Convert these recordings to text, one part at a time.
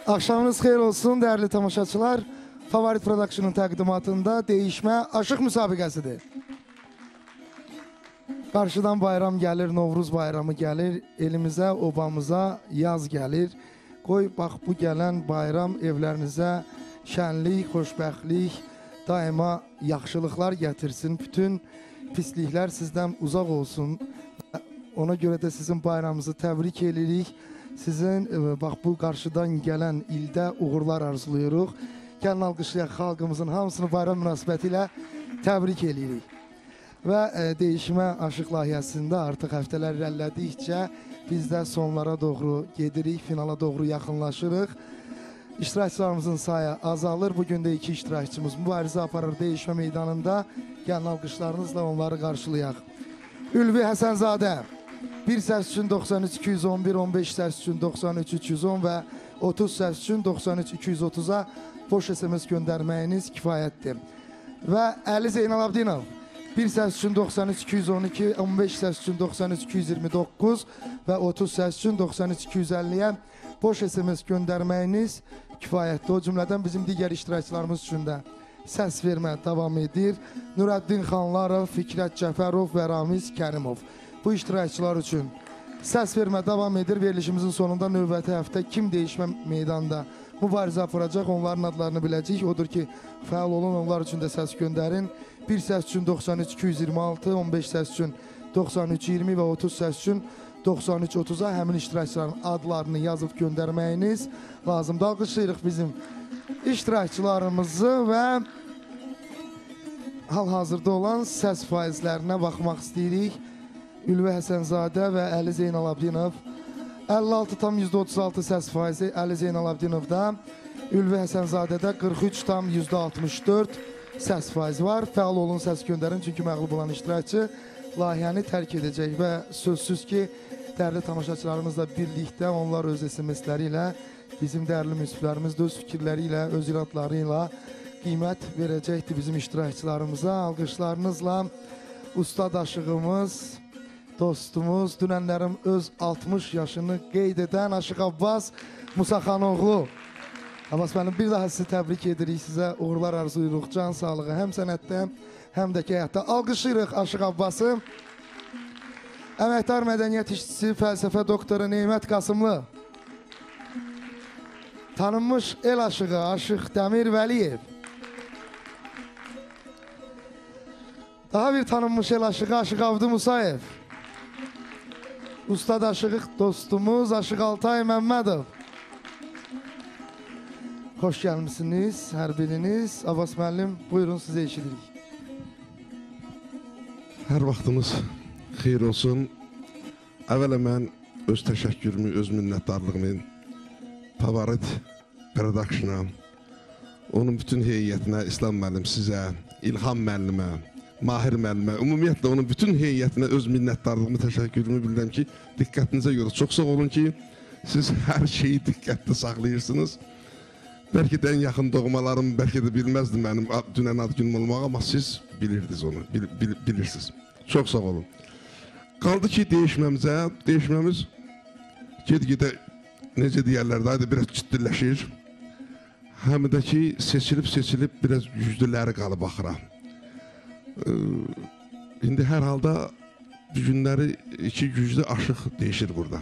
Axşamınız xeyir olsun, değerli tamaşaçılar. Favorit Production'un təqdimatında Değişmə Aşıq müsabiqəsidir. Qarşıdan bayram gəlir, Novruz bayramı gəlir, elimizə, obamıza yaz gəlir. Qoy, bax, bu gələn bayram evlərinizə şənlik, xoşbəxtlik, daima yaxşılıqlar gətirsin. Bütün pisliklər sizdən uzaq olsun. Ona görə də sizin bayramınızı təbrik edirik. Sizin bax bu qarşıdan gələn ildə uğurlar arzulayırıq. Gəlin alqışlayaq xalqımızın hamısını bayram münasibəti ilə təbrik edirik. Və Değişmə Aşıq layihəsində artıq həftələr irəlilədikcə biz də sonlara doğru gedirik, finala doğru yaxınlaşırıq. İştirakçılarımızın sayı azalır. Bugün də 2 iştirakçımız mübarizə aparır Değişmə meydanında. Gəlin alqışlarınızla onları qarşılayaq. Ülvi Həsənzadə 1 səs üçün 93 211, 15 səs üçün 93 310 və 30 səs üçün 93 230-a boş SMS göndərməyiniz kifayətdir. Və Əli Zeynalabdinov 1 səs üçün 93 212, 15 səs üçün 93 229 və 30 səs üçün 93 250-yə boş SMS göndərməyiniz kifayətdir. O cümlədən bizim digər iştirakçılarımız üçün də səs vermə davam edir. Nurəddin Xanlarov, Fikrət Cəfərov və Ramiz Kərimov. Bu iştirakçılar üçün səs vermə davam edir. Verilişimizin sonunda növbəti həftə kim Değişmə meydanında mübarizə aparacaq, onların adlarını biləcəyik. Odur ki, fəal olun, onlar üçün də səs göndərin. 1 səs üçün 93 226, 15 səs üçün 93 20 və 30 səs üçün 93 30-a həmin iştirakçıların adlarını yazıb göndərməyiniz lazımdır. Alqışlayırıq bizim iştirakçılarımızı və hal-hazırda olan səs faizlərinə baxmaq istəyirik. Ülvi Həsənzadə və Əli Zeynalabdinov 56,36 səs faizi Əli Zeynalabdinovda, Ülvi Həsənzadədə 43,64 səs faizi var. Fəal olun, səs göndərin, çünki məğlub olan iştirakçı layihəni tərk edəcək və sözsüz ki, dəyərli tamaşaçılarımızla birlikdə onlar öz SMS-ləri ilə, bizim dəyərli müsiflərimiz də öz fikirləri ilə, öz iradları ilə qiymət verəcəkdir bizim iştirakçılarımıza. Alqışlarınızla ustad aşığımız, dostumuz, dünənlərim öz 60 yaşını qeyd edən Aşıq Abbas Musaxanoğlu. Abbas müəllim, bir daha sizi təbrik edirik, sizə uğurlar arzuyuruq, can sağlığı, həm sənətdə, həm də ki həyatda. Alqışlayırıq Aşıq Abbası. Əməkdar mədəniyyət işçisi, fəlsəfə doktoru Neymət Qasımlı. Tanınmış el aşığı Aşıq Dəmir Vəliyev. Daha bir tanınmış el aşığı Aşıq Avdu Musayev. Ustad aşıq dostumuz Aşıq Altay Məmmədov. Xoş gəlmişsiniz, hər biriniz. Abbas müəllim, buyurun, sizə eşidirik. Hər vaxtımız xeyir olsun. Əvvələ mən öz təşəkkürümü, öz minnətdarlığımı Favorit Production'a, onun bütün heyətinə, İslam müəllim, sizə, İlham müəllimə, Mahir müəllimə, ümumiyyətlə onun bütün heyətinə öz minnətdarlığımı, təşəkkürümü bilirəm ki, diqqətinizə görə çox sağ olun ki, siz hər şeyi diqqətli saxlayırsınız. Bəlkə də ən yaxın doğmalarım, bəlkə də bilməzdim mənim dünən ad günüm olmağı, amma siz bilirdiniz onu, bilirsiniz. Çox sağ olun. Qaldı ki, değişməmiz ged-gedə, necə deyərlər, daha da biraz ciddiləşir. Həm də ki, seçilib biraz güclüləri qalıb axıra. İndi hər halda bu günləri 2 güclü aşıq değişir burada.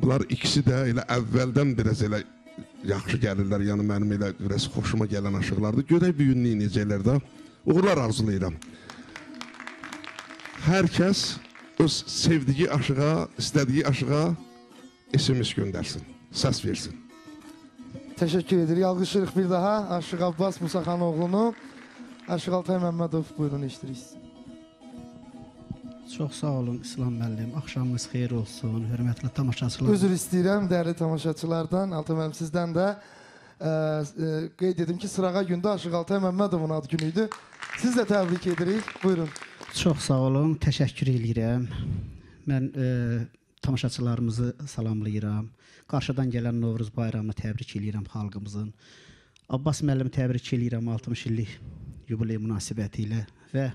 Bunlar ikisi də elə əvvəldən biraz elə yaxşı gəlirlər, yəni mənim elə biraz xoşuma gələn aşıqlardır. Görək bir günlük necələr də, uğurlar arzulayıram. Hər kəs öz sevdiyi aşığa, istədiyi aşığa SMS göndərsin, səs versin. Təşəkkür edirik, alqışlayırıq bir daha Aşıq Abbas Musaxanoğlunu. Aşıq Altay Məmmədov, buyurun, eşitiririk. Çox sağ olun İslam müəllim, axşamınız xeyir olsun, hörmətli tamaşaçılar. Üzr istəyirəm dəyərli tamaşaçılardan, Altay müəllim sizdən də qeyd edim ki, sırağa gündə Aşıq Altay Məmmədovun ad günüydü. Siz də təbrik edirik, buyurun. Çox sağ olun, təşəkkür edirəm. Mən tamaşaçılarımızı salamlayıram. Qarşıdan gələn Novruz bayramını təbrik edirəm xalqımızın. Abbas müəllimi təbrik edirəm 60 illik yubiley münasibəti ilə və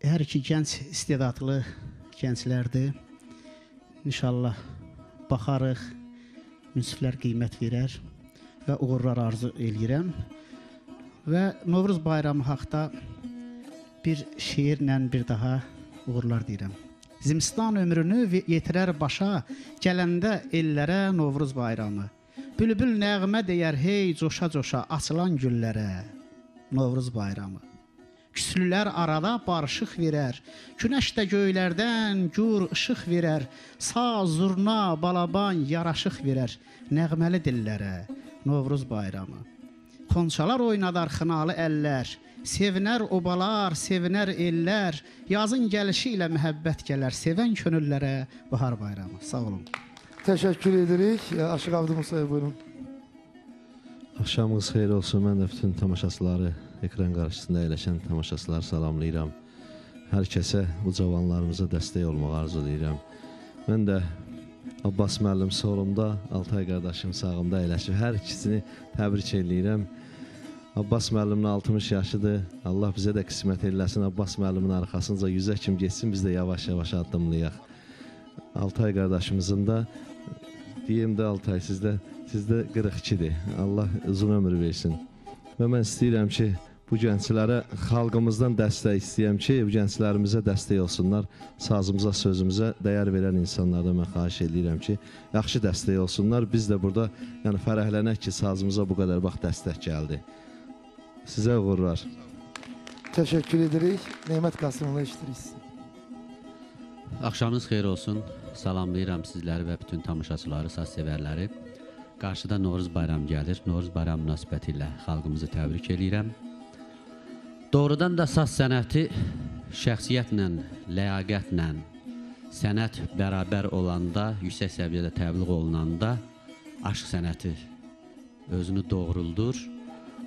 hər iki gənc istedadlı gənclərdir. İnşallah baxarıq, münsiflər qiymət verər və uğurlar arzu eləyirəm. Və Novruz bayramı haqda bir şeirlə bir daha uğurlar deyirəm. Zimistan ömrünü yetirər başa, gələndə ellərə Novruz bayramı. Bülbül nəğmə deyər hey coşa-coşa, açılan güllərə Novruz bayramı. Küslülər arada barışıq verər, günəş də göylərdən gur işıq verər, saz, zurna, balaban yaraşıq verər, nəğməli dillərə Novruz bayramı. Xonçalar oynadar xınalı əllər, sevinər obalar, sevinər ellər, yazın gəlişi ilə məhəbbət gələr, sevən könüllərə bahar bayramı. Sağ olun. Təşəkkür edirik. Aşıq Abdi Musaya buyurun. Axşamınız xeyir olsun. Mən də bütün tamaşaçıları, ekran qarşısında əyləşən tamaşaçıları salamlayıram. Hər kəsə, bu cavanlarımıza dəstək olmaq arzu edirəm. Mən də Abbas müəllim solumda, Altay qardaşım sağımda əyləşib. Hər ikisini təbrik edirəm. Abbas müəllimin 60 yaşıdır. Allah bizə də qismət eləsin. Abbas müəllimin arxasınca 100-ə kim geçsin, biz də yavaş-yavaş addımlayaq. Altay qardaşımızın da, deyim də Altay, sizdə 42-dir. Allah uzun ömür versin. Və mən istəyirəm ki, bu gənclərə xalqımızdan dəstək istəyirəm ki, bu gənclərimizə dəstək olsunlar. Sazımıza, sözümüzə dəyər verən insanlardan mən xahiş edirəm ki, yaxşı dəstək olsunlar. Biz də burada fərəhlənək ki, sazımıza bu qədər vaxt dəstək gəldi. Sizə uğurlar. Təşəkkür edirik. Neymət Qasımlı eşitiririk. Axşamınız xeyir olsun. Salamlayıram sizləri və bütün tamaşaçıları, saz sevərləri. Qarşıda Novruz bayramı gəlir. Novruz bayramı münasibəti ilə xalqımızı təbrik edirəm. Doğrudan da saz sənəti şəxsiyyətlə, ləyaqətlə, sənət bərabər olanda, yüksək səviyyədə təbliğ olunanda aşk sənəti özünü doğruldur.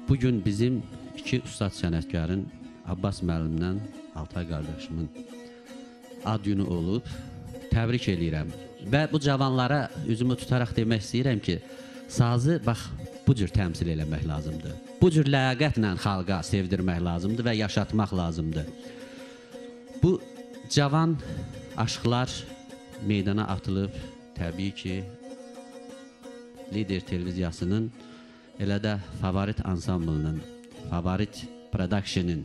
Bugün bizim iki ustad sənətkarın Abbas müəllimlə Altay qardaşımın ad günü olub. Təbrik edirəm. Və bu cavanlara üzümü tutaraq demək istəyirəm ki, sazı bax bu cür təmsil eləmək lazımdır. Bu cür ləyaqətlə xalqa sevdirmək lazımdır və yaşatmaq lazımdır. Bu cavan aşıqlar meydana atılıb, təbii ki, Lider televiziyasının, elə də Favorit ansamblının, Favorit Production'ın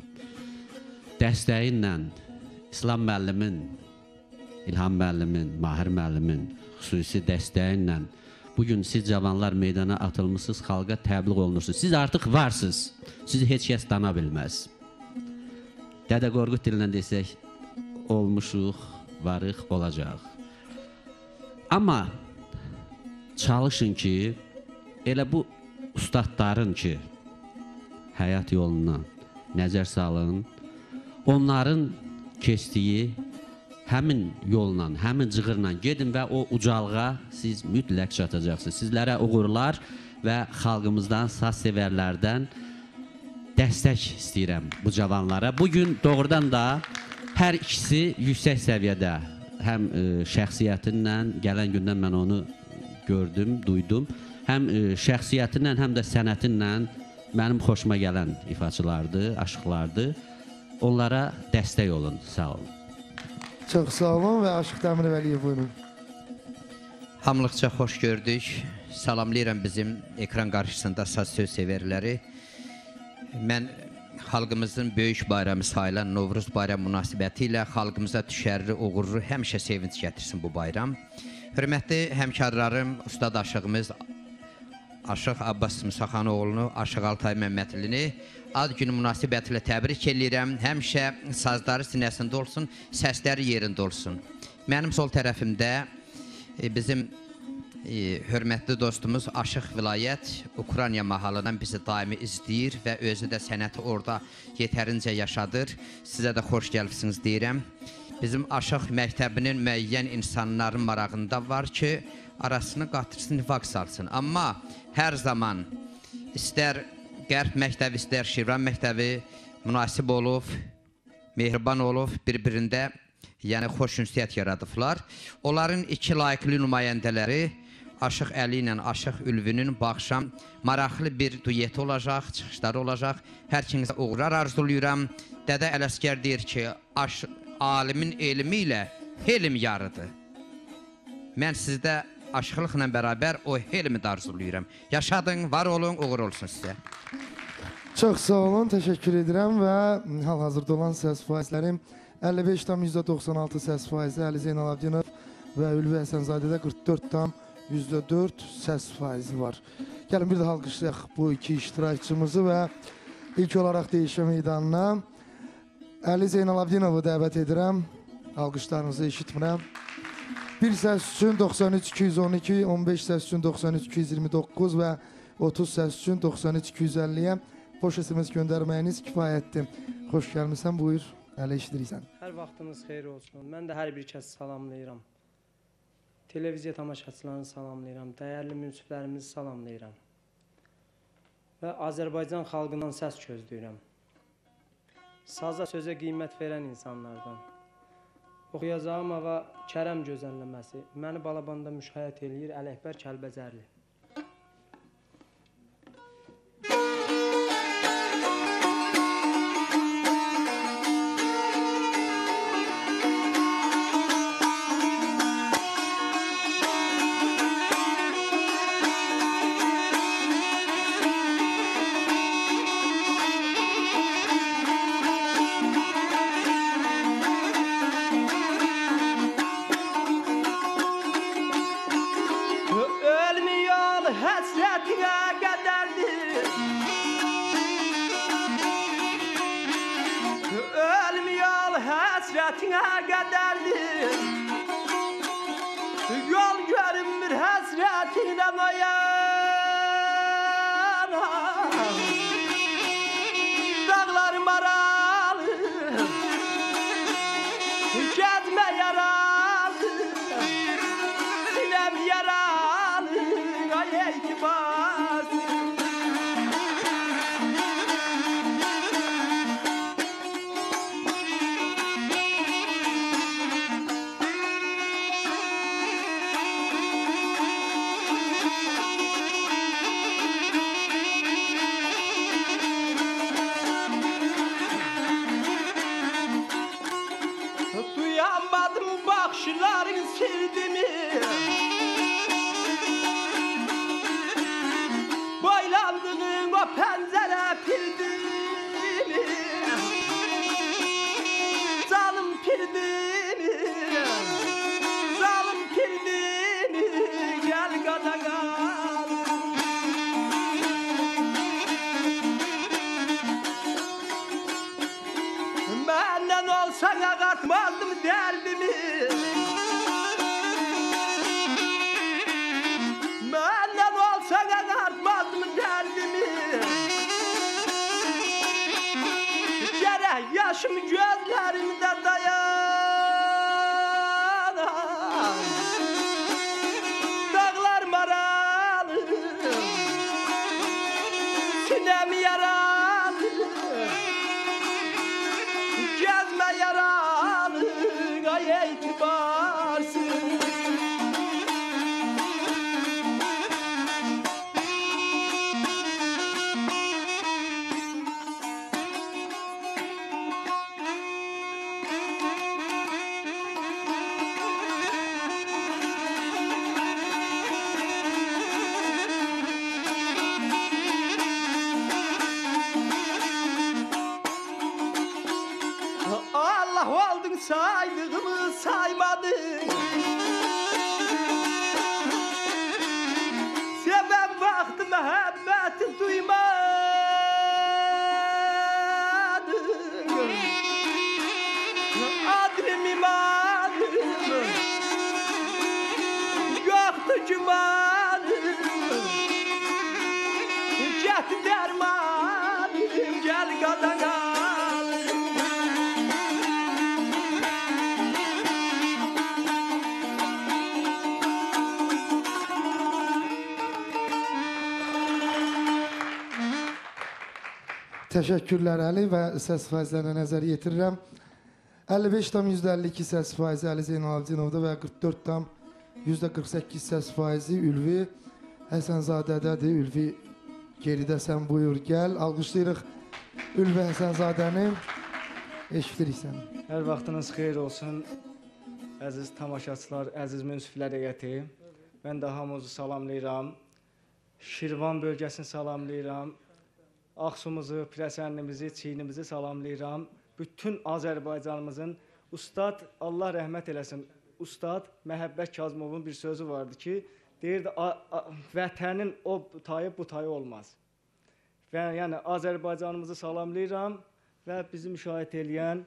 dəstəyi ilə İslam müəllimin, İlham müəllimin, Mahir müəllimin xüsusi dəstəyi ilə bugün siz cavanlar meydana atılmışsınız, xalqa təbliğ olunursunuz. Siz artıq varsınız, sizi heç kəs dana bilməz. Dədə Qorqud dilindən desək, olmuşuq, varıq, olacaq. Amma çalışın ki, elə bu ustadların ki, həyat yoluna nəzər salın, onların keçdiyi həmin yolla, həmin cığırla gedin və o ucalığa siz mütləq çatacaqsınız. Sizlərə uğurlar və xalqımızdan, saz sevərlərdən dəstək istəyirəm bu cavanlara. Bugün doğrudan da hər ikisi yüksək səviyyədə, həm şəxsiyyətinlə, gələn gündən mən onu gördüm, duydum, həm şəxsiyyətinlə, həm də sənətinlə mənim xoşuma gələn ifaçılardır, aşıqlardır. Onlara dəstək olun, sağ olun. Çox sağ olun və Aşıq Dəmirvəliyev buyurun. Hamılıqca xoş gördük. Salamlayıram bizim ekran qarşısında saz söz sevərləri. Mən xalqımızın böyük bayramı sayılan Novruz bayramı münasibəti ilə xalqımıza düşərli, uğurlu, həmişə sevinç gətirsin bu bayram. Hörmətli həmkarlarım, ustad aşığımız Aşıq Abbas Musaxanoğlu'nu, Aşıq Altay Məmmədlini ad günü münasibəti ilə təbrik edirəm. Həmişə sazları sinəsində olsun, səsləri yerində olsun. Mənim sol tərəfimdə bizim hörmətli dostumuz Aşıq Vilayət Ukrayna mahalından bizi daimi izləyir və özü də sənəti orada yetərincə yaşadır. Sizə də xoş gəlibsiniz deyirəm. Bizim Aşıq məktəbinin müəyyən insanların marağında var ki, arasını qatırsın, nifaq salsın. Amma hər zaman istər Qərb məktəbi, istər Şirvan məktəbi münasib olub, mehriban olub, bir-birində xoş ünsiyyət yaradıblar. Onların iki layiqli nümayəndələri Aşıq Əli ilə Aşıq Ülvünün bu axşam maraqlı bir duyeti olacaq, çıxışları olacaq. Hər kimizə uğurlar arzuluyuram. Dədə Ələsgər deyir ki, alimin elmi ilə helm yarıdır. Mən sizdə aşıqlıqla bərabər o helmi də arzulayıram. Yaşadın, var olun, uğur olsun sizə. Çox sağ olun, təşəkkür edirəm və hal-hazırda olan səs faizlərim 55,96 səs faizi Əli Zeynalabdinov və Ülvi Həsənzadədə 44,4 səs faizi var. Gəlin bir də alqışlayaq bu iki iştirakçımızı və ilk olaraq değişmə meydanına Əli Zeynalabdinovu dəvət edirəm. Alqışlarınızı eşitmirəm. Bir səs üçün 93-212, 15 səs üçün 93-229 və 30 səs üçün 93-250-yə boş SMS göndərməyiniz kifayətdir. Xoş gəlmişsən, buyur. Əli eşidirsən. Hər vaxtınız xeyir olsun. Mən də hər bir kəsi salamlayıram. Televiziya tamaşaçılarını salamlayıram. Dəyərli münsiflərimizi salamlayıram. Və Azərbaycan xalqından səs gözləyirəm. Saza sözə qiymət verən insanlardan. Oxuyacağım hava Kərəm gözəlləməsi. Məni Balabanda müşayiət eləyir Ələkbər Kəlbəzərli. Yol görünmür həsrətinlə ayana Dağlarım aralı Gəzmə yaralı Sinəm yaralı Ay eytibaz Bakışların sildimi Boylandığın o pəncərə pirdimi Zalım pirdimi Zalım pirdimi Gəl qadağal Məndən olsan ağartmazdım dərdimi Məndən olsan ağartmazdım dərdimi Gərək yaşım gözlərimdə dayanar Dağlar maralı Sinəm yaralı Gəzmə yaralı Ay eytibarsız Allah oldun saydığımı saymadın Sebep vaxtı məhəbbəti duymadın Adrim imadım Yoxdur gümanım Get dərmanım Gəl qadağal Təşəkkürlər Əli və səs faizlərinə nəzər yetirirəm. 55,52 səs faizi Əli Zeynalabdinovda və 44,48 səs faizi Ülvi Həsənzadədədir. Ülvi geridəsən, buyur gəl. Alqışlayırıq Ülvi Həsənzadəni. Eşidirik səni. Hər vaxtınız xeyir olsun. Əziz tamaşaçılar, əziz münsiflər heyəti. Mən də hamınızı salamlayıram. Şirvan bölgəsini salamlayıram. Ağsumuzu, Pirəsənnimizi, Çiynimizi salamlayıram. Bütün Azərbaycanımızın Ustad, Allah rəhmət eləsin, Ustad Məhəbbət Kazımovun bir sözü vardı ki, deyirdi, vətənin o tayı bu tayı olmaz. Və yəni Azərbaycanımızı salamlayıram və bizi müşahidə eləyən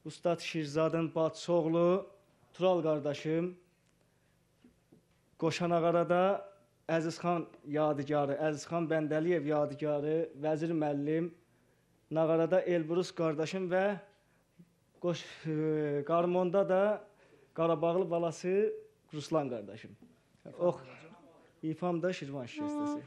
Ustad Şirzadın bacısı oğlu, Tural qardaşım, Qoşanağarada Əzizxan yadigarı, Əzizxan Bəndəliyev yadigarı, Vəzir müəllim, Nağarada Elbrus qardaşım və Qarmonda da Qarabağlı balası Ruslan qardaşım. İfam da Şirvan şikəstəsi.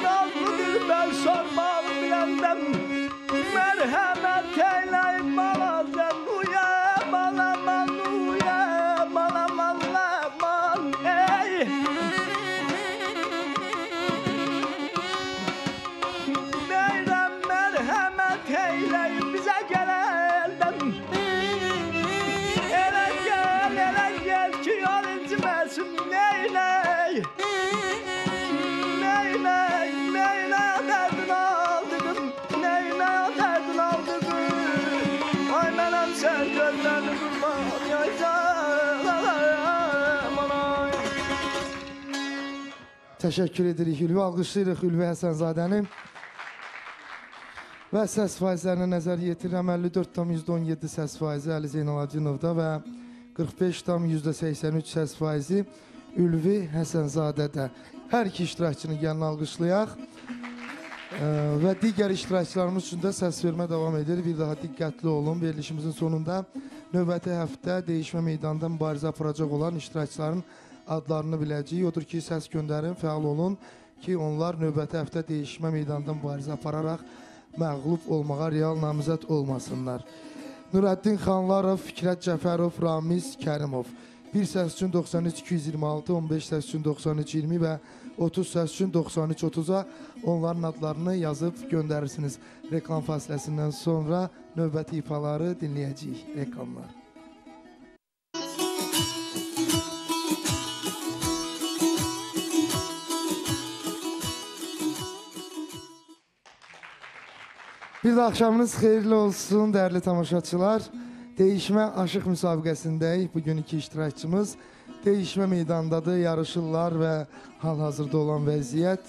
Nazlıdır ben sormam bilendem merhamet eyleyim bana sen uyam alaman uyam alaman alaman ey Meyrem merhamet eyleyim bize geleldem Ele gel ki yol incmesin neyley Sen gözlerini vurma Təşəkkür edirik Ülvi, alqışlayırıq Ülvi Həsənzadəni. Və səs faizlərinə nəzər yetirirəm. 54,17 səs faizi Əli Zeynalabdinovda və 45,83 səs faizi Ülvi Həsənzadədə. Hər iki iştirakçını gəlin alqışlayaq. Və digər iştirakçılarımız üçün də səs vermə davam edir. Bir daha diqqətli olun. Verilişimizin sonunda növbəti həftə dəyişmə meydanında mübarizə aparacaq olan iştirakçıların adlarını biləcəyik. Odur ki, səs göndərin, fəal olun ki, onlar növbəti həftə dəyişmə meydanında mübarizə apararaq məğlub olmağa real namizəd olmasınlar. Nurəddin Xanlarov, Fikrət Cəfərov, Ramiz Kərimov. 1 səs üçün 93-226, 15 səs üçün 93-20 və 30 səs üçün 93-30-a onların adlarını yazıb göndərirsiniz. Reklam fasiləsindən sonra növbəti ifaları dinləyəcəyik. Reklamlar. Bir də axşamınız xeyirli olsun, dəyərli tamaşaçılar. Dəyişmə aşıq müsabiqəsindəyik. Bugün iki iştirakçımız dəyişmə meydandadır, yarışırlar və hal-hazırda olan vəziyyət,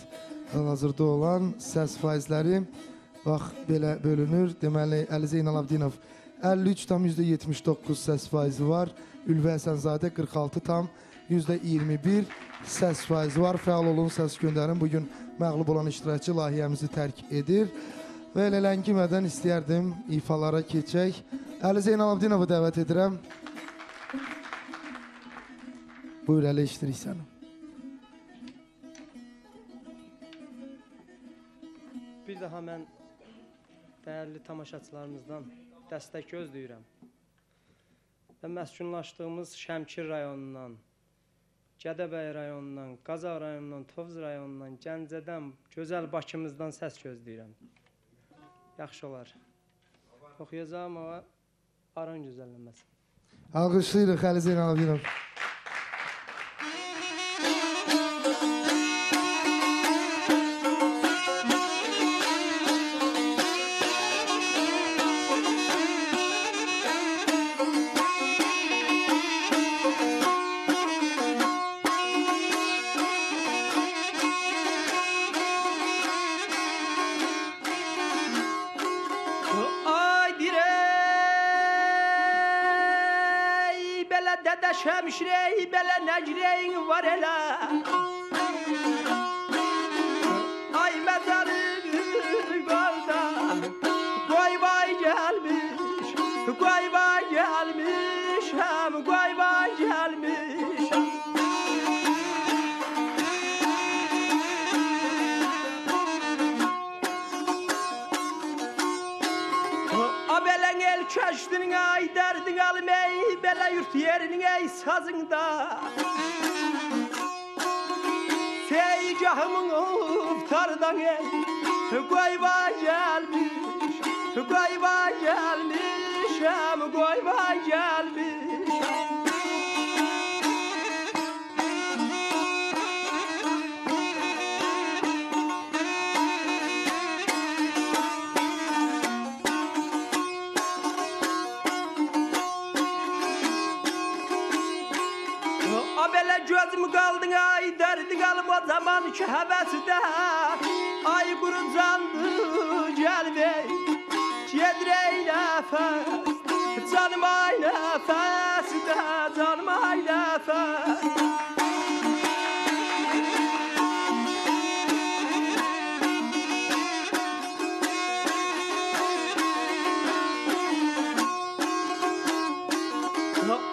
hal-hazırda olan səs faizləri bax belə bölünür. Deməli, Əli Zeynalabdinov 53,79 səs faizi var. Ülvi Həsənzadə 46,21 səs faizi var. Fəal olun, səs göndərin. Bugün məğlub olan iştirakçı layihəmizi tərk edir. Və elə ləngimədən istəyərdim ifalara keçək. Əli Zeynalabdinovu dəvət edirəm. Buyur, Əli, eşitirik səni. Bir daha mən dəyərli tamaşaçılarımızdan dəstək gözləyirəm. Və məskunlaşdığımız Şəmkir rayonundan, Gədəbəy rayonundan, Qazax rayonundan, Tovuz rayonundan, Gəncədən, gözəl Bakımızdan səs gözləyirəm. Yaxşı olar. Oxuyacağım ama aran gözəllənməsin. Alqışlayırıq Əli Zeynalabdinov. Şemşireyi belə nəcreyin var elə Ay məzarı qalda Qoy vay gəlmiş Qoy vay gəlmiş Həm qoy vay gəlmiş Abələn el köşdün ay dərdin alım ey Belə yurt yerinin ey sazında Feygahımın uftardan ey Qoy vay gəlmiş Qoy vay gəlmiş Həm qoy vay gəlmiş Belə gözüm qaldın ay dərdi qalım o zaman ki həvəsidə Ay qurucandı gəlvey gedirey nəfəs Canım ay nəfəsidə canım ay nəfəs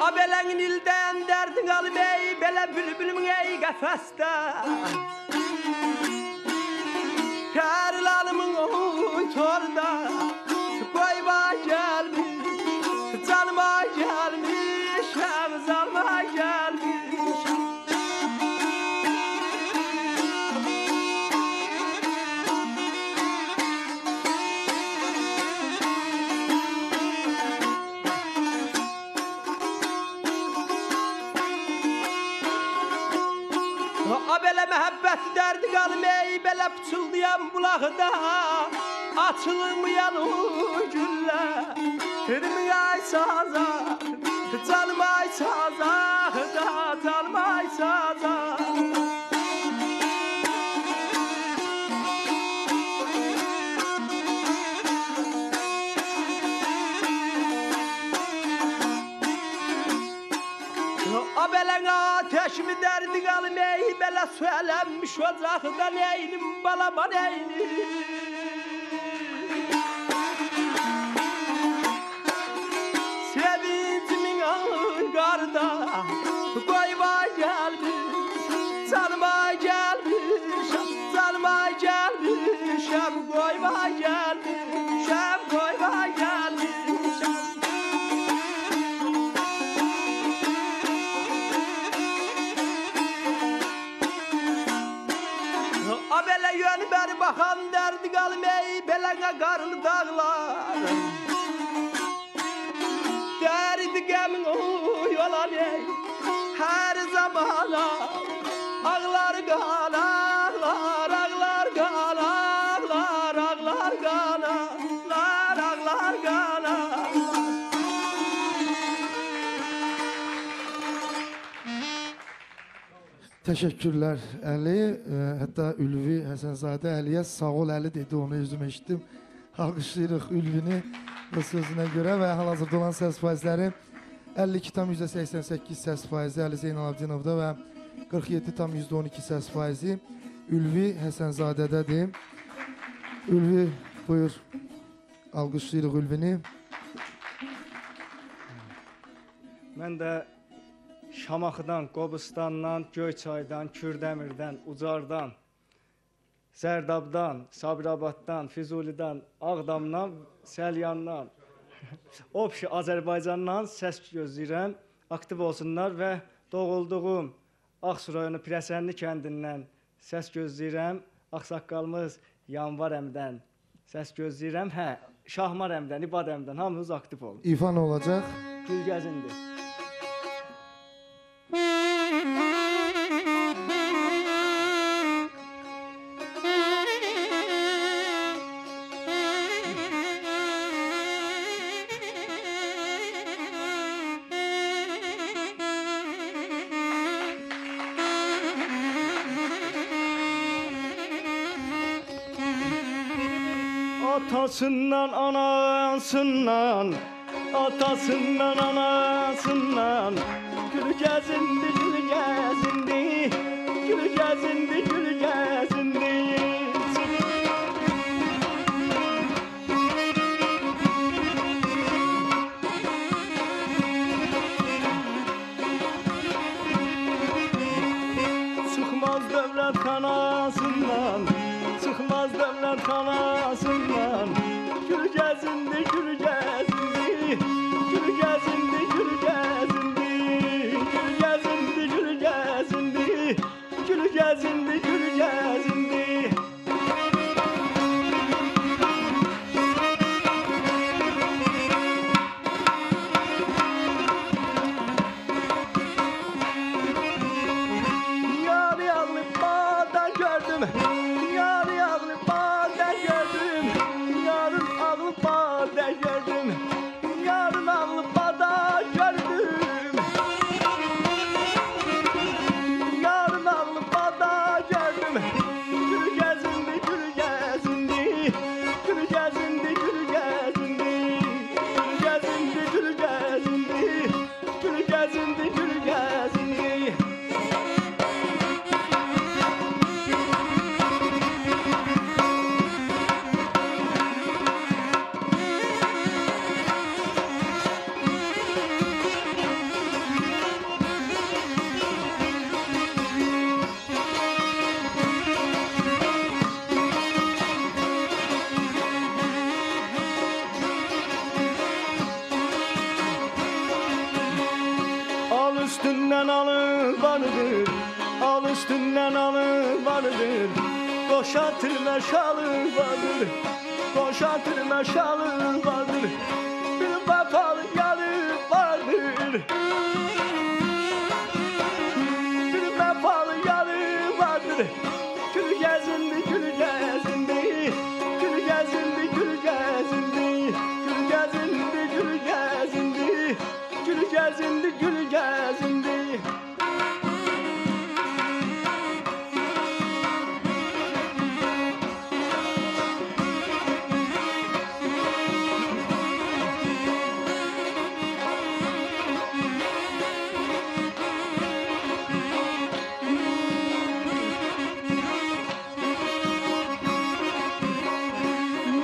Abələngin ildən dərdin qalım ey Belə bülbülüm ey qəfəsdə Kərilərimin torda Qoyma gəlmiş Canıma gəlmiş Əmzalma gəlmiş Belə məhəbbət dərdi qalmey, belə pıçıldayan bulaqda Açılmayan o güllə Kırmın ay sazaq, canım ay sazaq Canım ay sazaq Belən ateşimi dərdi qalmey, belə söylənmiş ocaqda neynim, balama neynim Sevincimin qarda, qoyma gəlmiş Canıma gəlmişəm, canıma gəlmişəm Qoyma gəlmişəm, qoyma gəlmişəm Belə yönü bəri baxan dərdi qalmey, belənə qarlı dağlar Dərdi qəmin olan ey, hər zamana Ağlar qan, ağlar, ağlar qan, ağlar, ağlar qan, ağlar, ağlar qan, ağlar Teşekkürler Əli. Hətta Ülvi Həsənzadə Əliyə sağ ol Əli dedi, onu özüm eşitdim. Alqışlayırıq Ülvini bu sözünə görə və hal-hazırda olan səs faizləri 52,88 səs faizi Əli Zeynalabdinovda və 47,12 səs faizi Ülvi Həsənzadədədir. Ülvi, buyur. Alqışlayırıq Ülvini. Mən də Şamaxıdan, Qobustandan, Göyçaydan, Kürdəmirdən, Ucardan, Zərdabdan, Sabirabaddan, Füzulidən, Ağdamdan, Səlyandan, Obşi Azərbaycandan səs gözləyirəm, aktiv olsunlar və doğulduğum Ağsu rayonu Pirəsənli kəndindən səs gözləyirəm, Ağsaqqalımız Yanvar əmdən səs gözləyirəm, Şahmar əmdən, İbad əmdən, hamınız aktiv olun. İfa nə olacaq? Gülgəzindir. Atasından, anasından, atasından, anasından Gül gəzindi, gül gəzindi, gül gəzindi, gül gəzindi Çıxmaz dövlət xanasından, çıxmaz dövlət xanasından Gül gəzindi, gül gəzindi, gül gəzindi, gül gəzindi Gül gəzindi, gül gəzindi, gül gəzindi, gül gəzindi Yar yağlı bağda gördüm, yar yağlı bağda gördüm Yarın ağlı bağda gördüm, yarın ağlı bağda gördüm Yarın ağlı bağda gördüm Gül gəzindi, gül gəzindi, gül gəzindi, gül gəzindi Gül gəzindi, gül gəzindi, gül gəzindi, gül gəzindi üstündən alır vardır, qoşatır məşalı vardır, qoşatır məşalı vardır, bir vəfalı yalı vardır, bir vəfalı yalı vardır, gül gəzindi, gül gəzindi, gül gəzindi, gül gəzindi, gül gəzindi, gül gəzindi, gül gəzindi, gül gəzindi.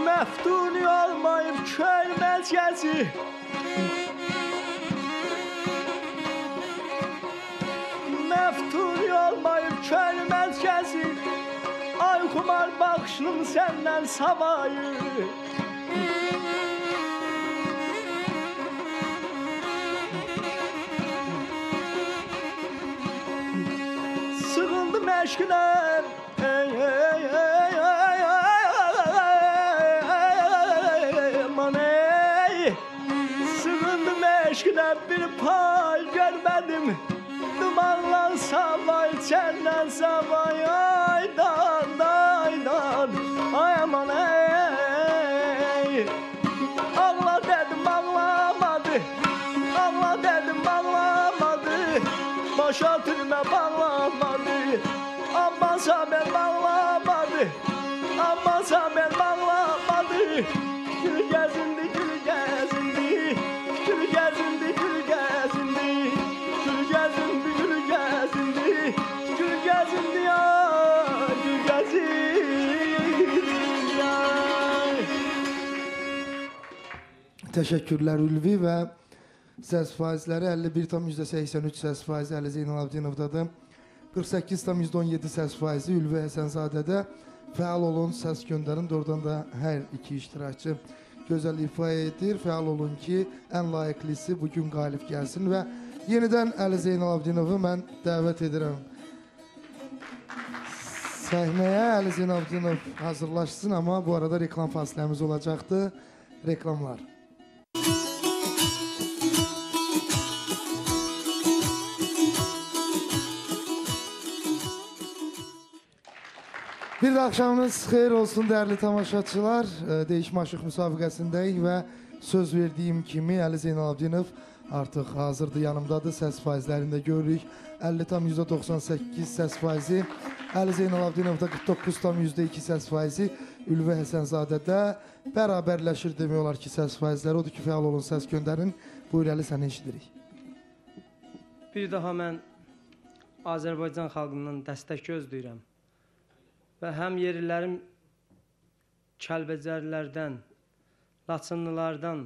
Məftuni olmayıb köy məlkəsi, məftuni olmayıb köy məlkəsi, ay xumar baxışlım səndən savayı. Sığındım eşkinə, ey ey ey ey aman ey, sığındım eşkinə bir pay görmədim, dumanlan savay, çəndən savay, aydan, aydan, ay aman ey. Ağla dedim ağlamadı, ağla dedim ağlamadı, başa türmə bağlamadı, amma sabır bağlamadı, amma sabır bağlamadı. Gül gəzindi, gül gəzindi, gül gəzindi, gül gəzindi, gül gəzindi, gül gəzindi, gül gəzindi, ay, gül gəzindi, ay. Təşəkkürlər Ülvi və səs faizləri 51,83 səs faizi Əli Zeynalabdinovdadır. 48,17 səs faizi Ülvi Həsənzadədə. Fəal olun, səs göndərin. Doğrudan da hər iki iştirakçı gözəl ifa edir. Fəal olun ki, ən layiqlisi bugün qalib gəlsin və yenidən Əli Zeynalabdinovu mən dəvət edirəm. Səhnəyə Əli Zeynalabdinov hazırlaşsın, amma bu arada reklam fasiləmiz olacaqdır. Reklamlar. Bir də axşamınız xeyir olsun dəyərli tamaşaçılar. Dəyişmə aşıq müsabiqəsindəyik və söz verdiyim kimi Əli Zeynalabdinov artıq hazırdır, yanımdadır. Səs faizlərində görürük. 50,98 səs faizi Əli Zeynalabdinovda, 49,2 səs faizi Ülvi Həsənzadədə bərabərləşir demək olar ki, səs faizləri. Odur ki, fəal olun, səs göndərin. Buyur Əli, səni eşidirik. Bir daha mən Azərbaycan xalqından dəstək gözləyirəm. Və həm yerlilərim Kəlbəcərlərdən, Laçınlılardan,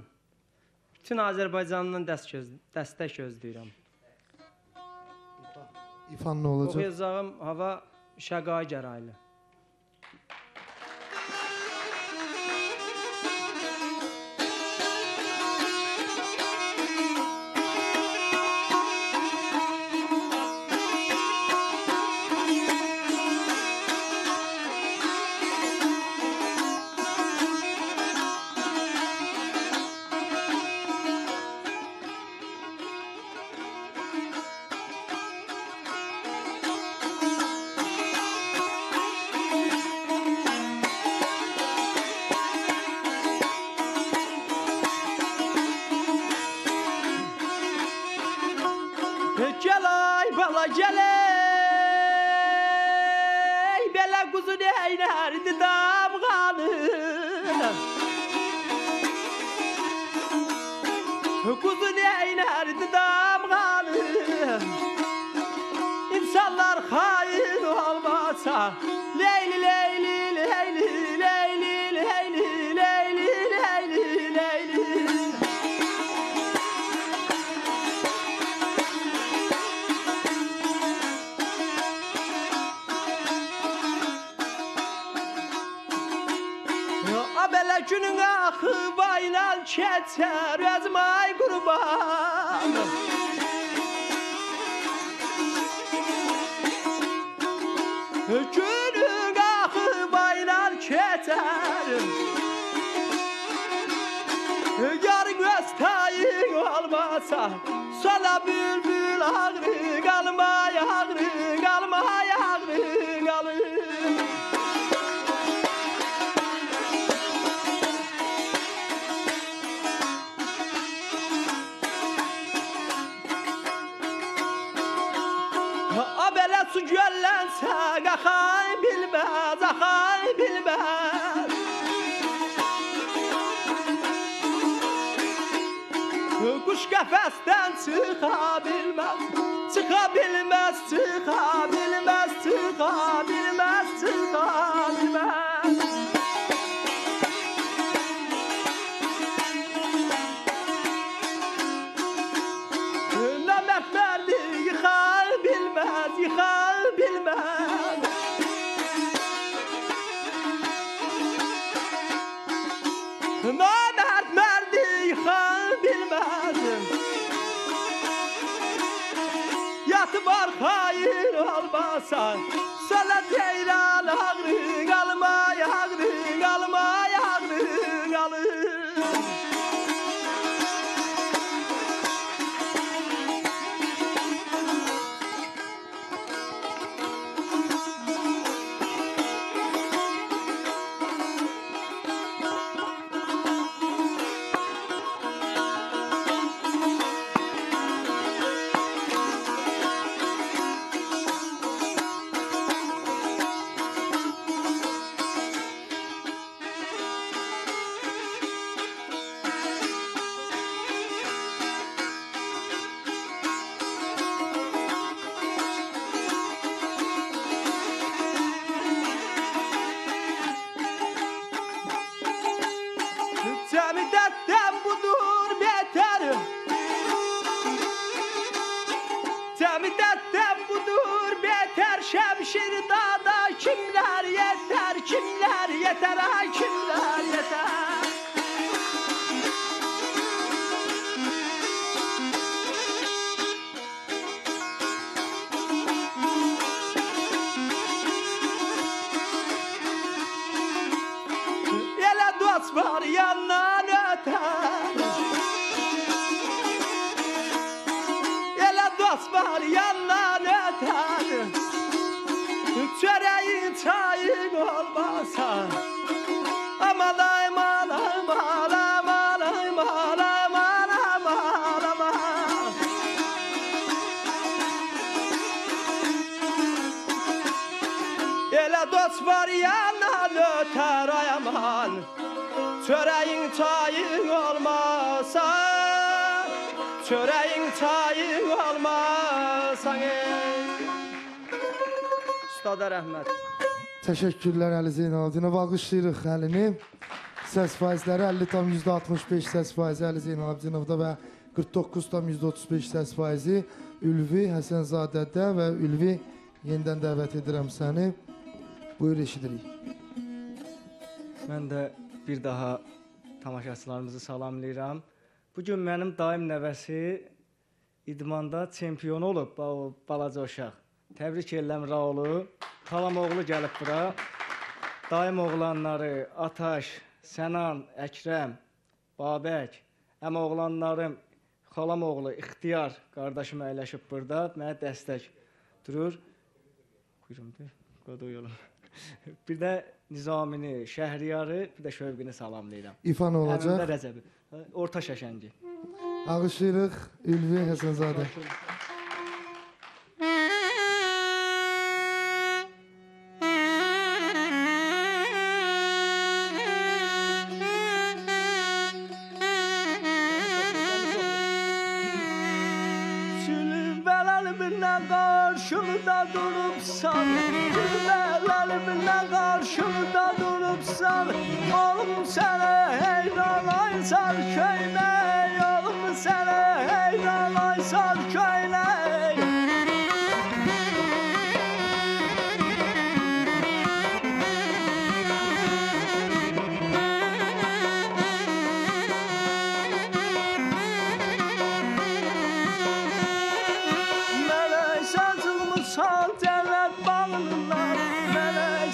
bütün Azərbaycandan dəstək gözləyirəm. İfan nə olacaq? Oxuyacağım hava şəqai gəraylı. İnsanlar hain olmasa Leyli leyli leyli leyli leyli leyli leyli leyli Abele günün ahı bayla keçer özüm ay kurban Günün akı baylar keçer Yarın öz tayin olmasa Sana bülbül ağrı kalma yağrı kalma yağrı kalır Abele su göllense Akay bilmez, akay bilmez Kuş kafesten çıkabilmez Çıkabilmez, çıkabilmez, çıkabilmez, çıkabilmez Namek verdi yıkar bilmez, yıkar bilmez Namek verdi yıkar bilmez Yatıp arkayır olmasa Sana ceylan ağrı kalma yağrı kalma yağrı kalır Cemidetten budur beter Cemidetten budur beter Şemşir dağda kimler yeter Kimler yeter ay kimler yeter Ele dost var yandan öter Ele dost var yandan öter Çöreğin çayın olmasa Aman aman aman aman aman aman aman aman Ele dost var yandan öter ay aman Çöreğin çayın olmasa Çöreğin çayın olmasa Ustada rəhmət Təşəkkürlər Əli Zeynalabdinov. Alqışlayırıq Əlini. Səs faizləri 50,65 səs faizi Əli Zeynalabdinovda və 49,35 səs faizi Ülvi Həsənzadədə və Ülvi yenidən dəvət edirəm səni. Buyur, eşidirik. Mən də bir daha tamaşaçılarımızı salamlayıram. Bugün mənim daim nəvəsi idmanda çempion olub, o balaca uşaq. Təbrik edirəm Raulu. Xalam oğlu gəlib bura. Daim oğlanları Ataş, Sənan, Əkrəm, Babək, həm oğlanlarım xalam oğlu İxtiyar qardaşım əyləşib burada, mənə dəstək durur. Buyurun, qodu yolum. Bir də Nizamini, Şəhriyarı, bir də Şövqünü salamlayıram. İfa nə olacaq? Həmin də Rəcəbi. Orta Şəşəngi. Alqışlayırıq Ülvi Həsənzadə. Karşımda durupsan, gülmelerimle karşımda durupsan, oğlum sana heyran aysar köyne, oğlum sana heyran aysar köyne.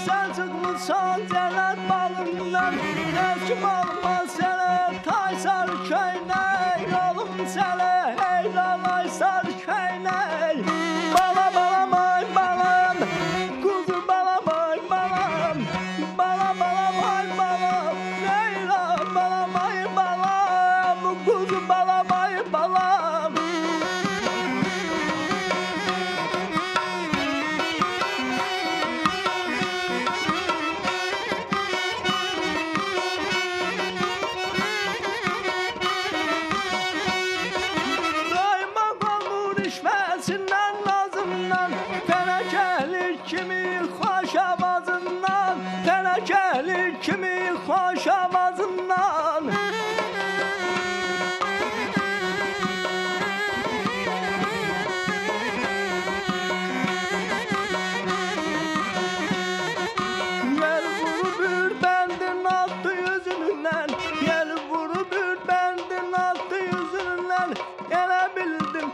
sen çıkmışsan cennet balından. Hiç kim almaz seni Taysar köyüne. Yolum seni heylan Aysar köyüne. Bala balam ay balam, kuzu balam ay balam. Bala balam ay balam, heylan balam ay balam. Kuzu balam ay balam. Tenekeli kimi hoş avazından. Yel vuru bir bendin altı yüzünden. Yel vuru bir bendin altı yüzünden. Gelebildim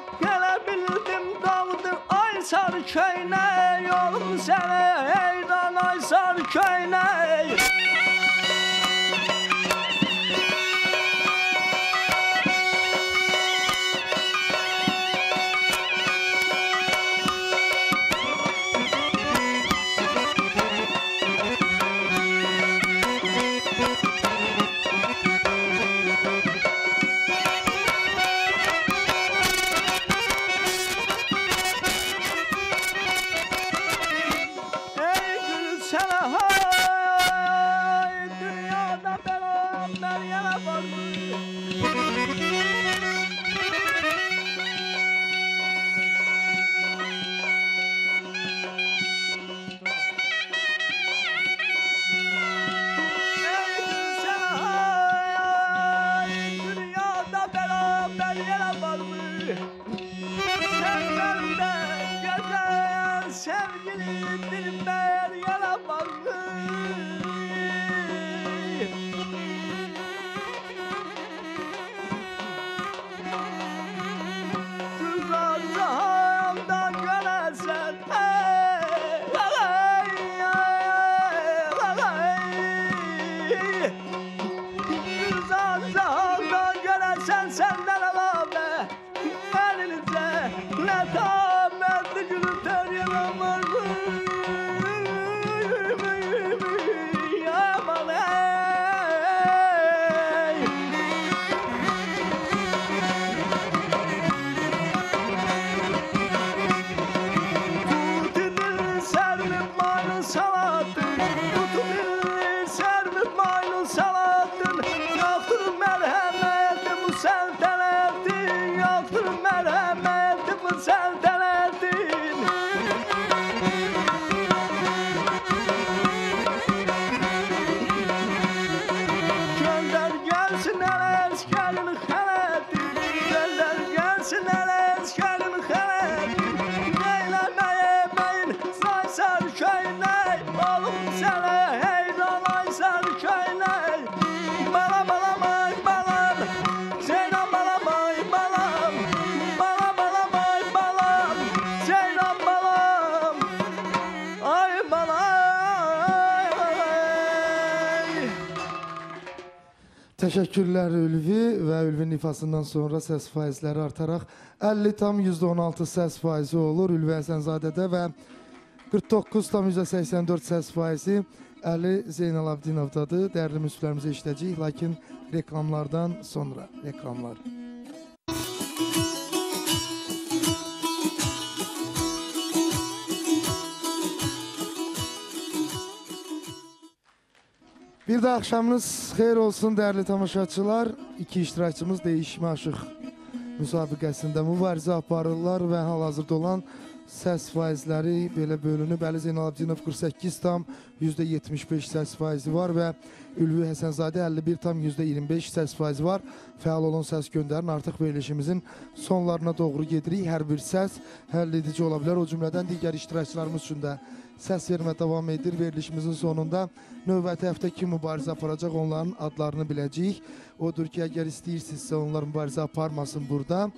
dağdım Aysar köyüne. Yolum seni heyran Aysar köyüne. Təşəkkürlər Ülvi və Ülvinin ifasından sonra səs faizləri artaraq 50,16 səs faizi olur Ülvi Həsənzadədə və 49,84 səs faizi Əli Zeynalabdinovdadır. Dəyərli müsiflərimizi eşidəcəyik, lakin reklamlardan sonra reklamlar. Bir də axşamınız xeyir olsun dəyərli tamaşaçılar. İki iştirakçımız dəyişmə aşıq müsabiqəsində mübarizə aparırlar və hal-hazırda olan səs faizləri belə bölünüb. Əli Zeynalabdinov 48,75 səs faizi var və Ülvi Həsənzadə 51,25 səs faizi var. Fəal olun, səs göndərin. Artıq verilişimizin sonlarına doğru gedirik. Hər bir səs həll edici ola bilər. O cümlədən digər iştirakçılarımız üçün də səs vermə davam edir. Verilişimizin sonunda növbəti həftə kim mübarizə aparacaq onların adlarını biləcəyik. Odur ki, əgər istəyirsinizsə onlar mübarizə aparmasın burada.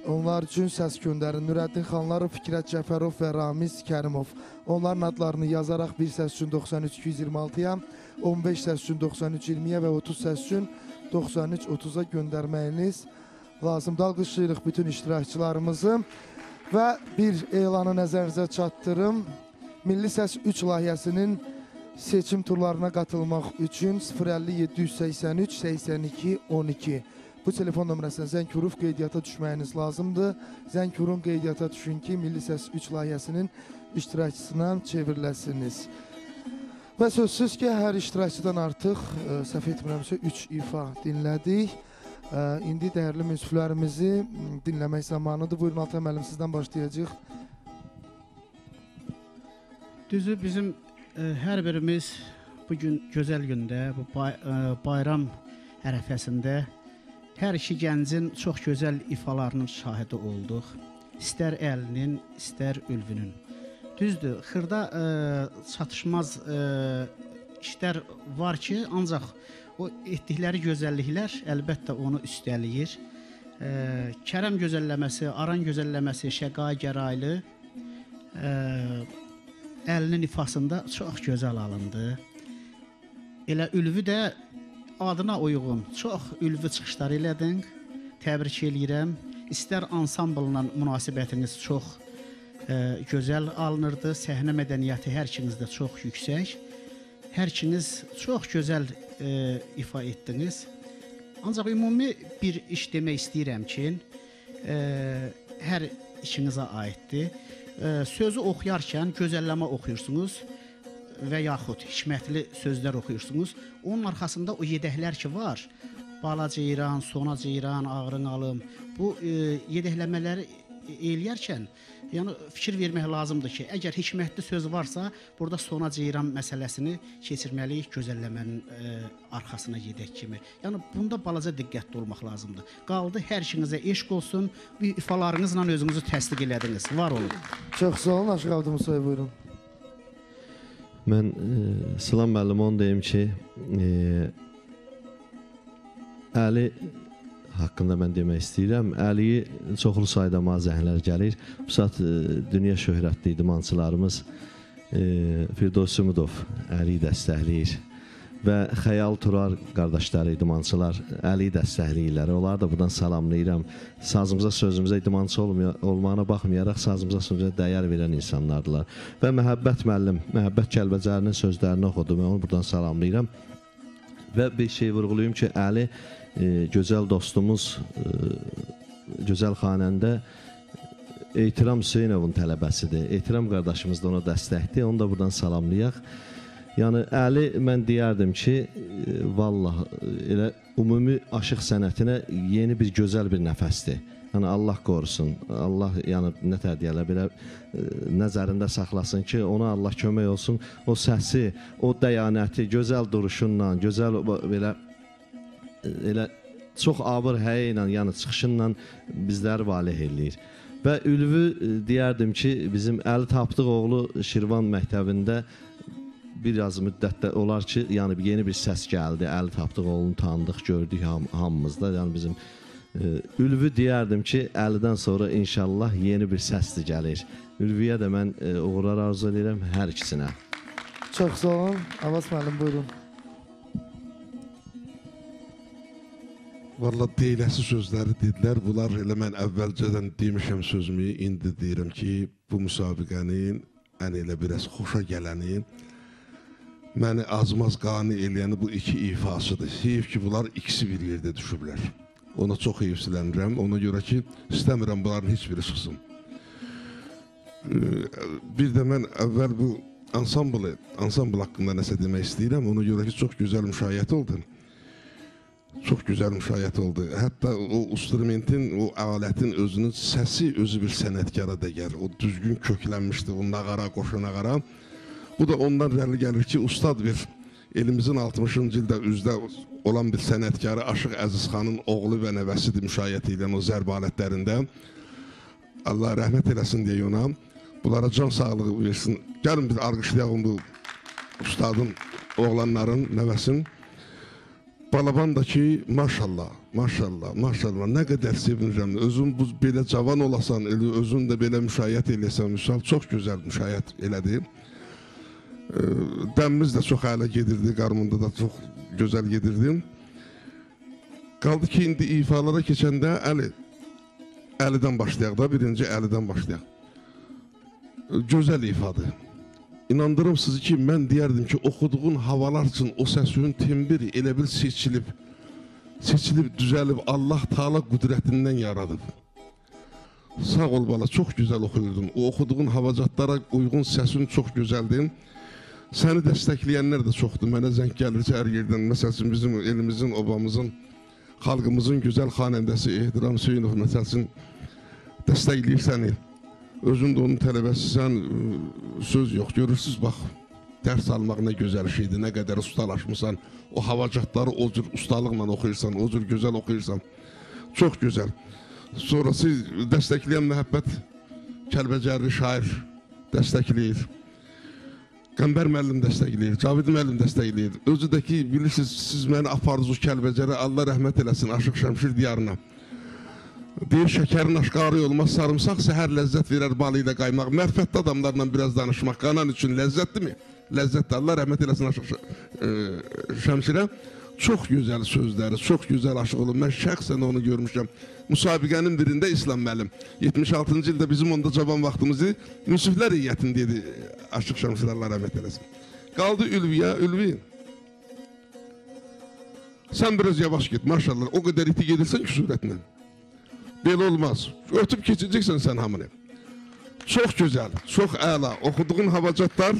Onlar üçün səs göndərin. Nurəddin Xanlarov, Fikrət Cəfərov və Ramiz Kərimov. Onların adlarını yazaraq bir səs üçün 93-226-ya, 15 səs üçün 93-20-yə və 30 səs üçün 93-30-a göndərməyiniz lazımdır. Alqışlayırıq bütün iştirakçılarımızı və bir elanı nəzərinizə çatdırım. Milli Səs 3 layihəsinin seçim turlarına qatılmaq üçün 050-783-82-12 bu telefon nömrəsindən zəng vurub qeydiyyata düşməyiniz lazımdır. Zəng vurun, qeydiyyata düşün ki, Milli Səs 3 layihəsinin iştirakçısına çevriləsiniz. Və sözsüz ki, hər iştirakçıdan artıq, səhv etmirəmsə, 3 ifa dinlədik. İndi dəyərli münsiflərimizi dinləmək zamanıdır. Buyurun, Altay müəllim, sizdən başlayacaq. Düzü, bizim hər birimiz bugün gözəl gündə, bu bayram ərəfəsində hər iki gəncin çox gözəl ifalarının şahidi olduq. İstər əlinin, istər ülvünün. Düzdür, xırda çatışmaz işlər var ki, ancaq o etdikləri gözəlliklər əlbəttə onu üstələyir. Kərəm gözəlləməsi, Aran gözəlləməsi, Şəqai Gəraylı əlinin ifasında çox gözəl alındı. Elə ülvü də adına uyğun çox ülvü çıxışları elədin. Təbrik eləyirəm. İstər ansamblla münasibətiniz çox gözəl alınırdı. Səhnə mədəniyyəti hər ikinizdə çox yüksək. Hər ikiniz çox gözəl ifa etdiniz. Ancaq ümumi bir iş demək istəyirəm ki, hər ikinizə aiddir. Sözü oxuyarkən gözəlləmə oxuyursunuz və yaxud hikmətli sözlər oxuyursunuz. Onun arxasında o yedəklər ki var, bala ceyran, sona ceyran, ağrın alım, bu yedəkləmələri eləyərkən yəni fikir vermək lazımdır ki, əgər hikmətli söz varsa, burada sona ceyran məsələsini keçirməliyik gözəlləmənin arxasına yedək kimi. Yəni bunda balaca diqqətli olmaq lazımdır. Qaldı hər işinizə eşq olsun, bu ifalarınızla özünüzü təsdiq elədiniz. Var olun. Çox sağ olun, Aşıq Abdumusoy, buyurun. Mən Sılan müəllim onu deyim ki, Əli haqqında mən demək istəyirəm. Əliyi çoxlu sayda zəhlər gəlir. Bu saat dünya şöhrətli idmançılarımız Firdos Sümudov Əliyi dəstəkləyir və Xəyal Turar qardaşları idmançılar Əliyi dəstəkləyirlər. Onları da buradan salamlayıram. Sazımıza, sözümüzə idmançı olmağına baxmayaraq sazımıza, sözümüzə dəyər verən insanlardılar. Və Məhəbbət müəllim, Məhəbbət Kəlbəcərinin sözlərini oxudu. Mən onu buradan salamlayıram. Və bir şey vurğulayım ki, Əli gözəl dostumuz, gözəl xanəndə Eytiram Hüseynovun tələbəsidir. Eytiram qardaşımız da ona dəstəkdir. Onu da buradan salamlayaq. Yəni, Əli mən deyərdim ki, vallah, elə ümumi aşıq sənətinə yeni bir gözəl bir nəfəsdir. Yəni, Allah qorusun, Allah nə tədiyələ belə nəzərində saxlasın ki, ona Allah kömək olsun. O səsi, o dəyanəti, gözəl duruşunla, gözəl elə çox abır həyə ilə, yəni çıxışınla bizləri valeh eləyir. Və ülvü deyərdim ki, bizim Əli Tapdıqoğlu Şirvan məktəbində biraz müddətdə olar ki, yəni yeni bir səs gəldi. Əli Tapdıqoğlu'nu tanıdıq, gördük hamımızda. Yəni bizim ülvü deyərdim ki, Əlidən sonra inşallah yeni bir səsdir gəlir. Ülvüyə də mən uğurlar arzu edirəm hər ikisinə. Çox sağ olun. Avaz müəllim, buyurun. Valla deyiləsi sözləri dedilər. Bunlar elə mən əvvəlcədən demişəm sözümü, indi deyirəm ki, bu müsabiqənin ən elə biraz xoşa gələni, məni azmaz qani eləyəni bu iki ifasıdır. Heyf ki, bunlar ikisi bir yerdə düşüblər. Ona çox heyfsilənirəm. Ona görə ki, istəmirəm bunların heç biri çıxsın. Bir də mən əvvəl bu ansambl haqqında nəsə demək istəyirəm. Ona görə ki, çox gözəl müşayiət oldu. Çox gözəl müşayiət oldu. Hətta o instrumentin, o alətin özünün səsi özü bir sənətkara dəgər. O düzgün köklənmişdi, o nağara, qoşa nağara. Bu da ondan rəli gəlir ki, ustad bir elimizin 60-cı ildə üzdə olan bir sənətkarı Aşıq Əzizxanın oğlu və nəvəsidir müşayiət edən o zərb alətlərində. Allah rəhmət eləsin deyə ona. Bunlara can sağlığı versin. Gəlin biz alqışlayalım bu ustadın, oğlanların, nəvəsin. Balabandakı maşallah, maşallah, maşallah, nə qədər sevinirəm. Özün bu belə cavan olasan, özün də belə müşayiət eləsən, misal, çox gözəl müşayiət elədi. Dəmimiz də çox ələ gedirdi, qarmında da çox gözəl gedirdi. Qaldı ki, indi ifalara keçəndə Əlidən başlayaq da, birinci Əlidən başlayaq. Gözəl ifadır. İnandırım sizi ki, mən deyərdim ki, oxuduğun havalar üçün o səsin tembiri elə bil seçilib, düzəlib, Allah Taala qüdrətindən yaradıb. Sağ ol bala, çox gözəl oxuyurdun. O oxuduğun havacatlara uyğun səsin çox gözəldir. Səni dəstəkləyənlər də çoxdur. Mənə zəng gəlir ki, hər yerdən, məsələn, bizim elimizin, obamızın, xalqımızın gözəl xanəndəsi Ehtiram Hüseynov, məsələn, dəstəkləyir səni. Özün də onun tələbəsisən, söz yox. Görürsünüz, bax, dərs almaq nə gözəl şeydir, nə qədər ustalaşmışsan. O havacatları o cür ustalıqla oxuyursan, o cür gözəl oxuyursan. Çox gözəl. Sonrası dəstəkləyən Məhəbbət Kəlbəcərli şair dəstəkləyir. Qəmbər müəllim dəstəkləyir, Cavid müəllim dəstəkləyir. Özü də ki, bilirsiniz, siz məni apardınız Kəlbəcərə, Allah rəhmət eləsin, Aşıq Şəmşir diyarına. Deyir, şəkərin aşqarı olmaz, sarımsaq səhər ləzzət verər balı ilə qaymaq. Mərfətli adamlarla biraz danışmaq, qanan üçün ləzzətli mi? Ləzzətli, Allah rəhmət eləsin Aşıq Şəmşirə. Çox gözəl sözləri, çox gözəl aşıq olub. Mən şəxsən onu görmüşəm. Müsabiqənin birində İslam müəllim. 76-cı ildə bizim onda cavan vaxtımızı Müsiflər heyətində idi Aşıq Şəmşir, Allah rəhmət eləsin. Qaldı Ülviyə, Ülvi. Sən biraz yavaş git, maşallah. O qədər iti gedirsən ki, surətlə. Belə olmaz. Ötüb keçəcəksən sən hamını. Çox gözəl, çox əla. Oxuduğun havacatlar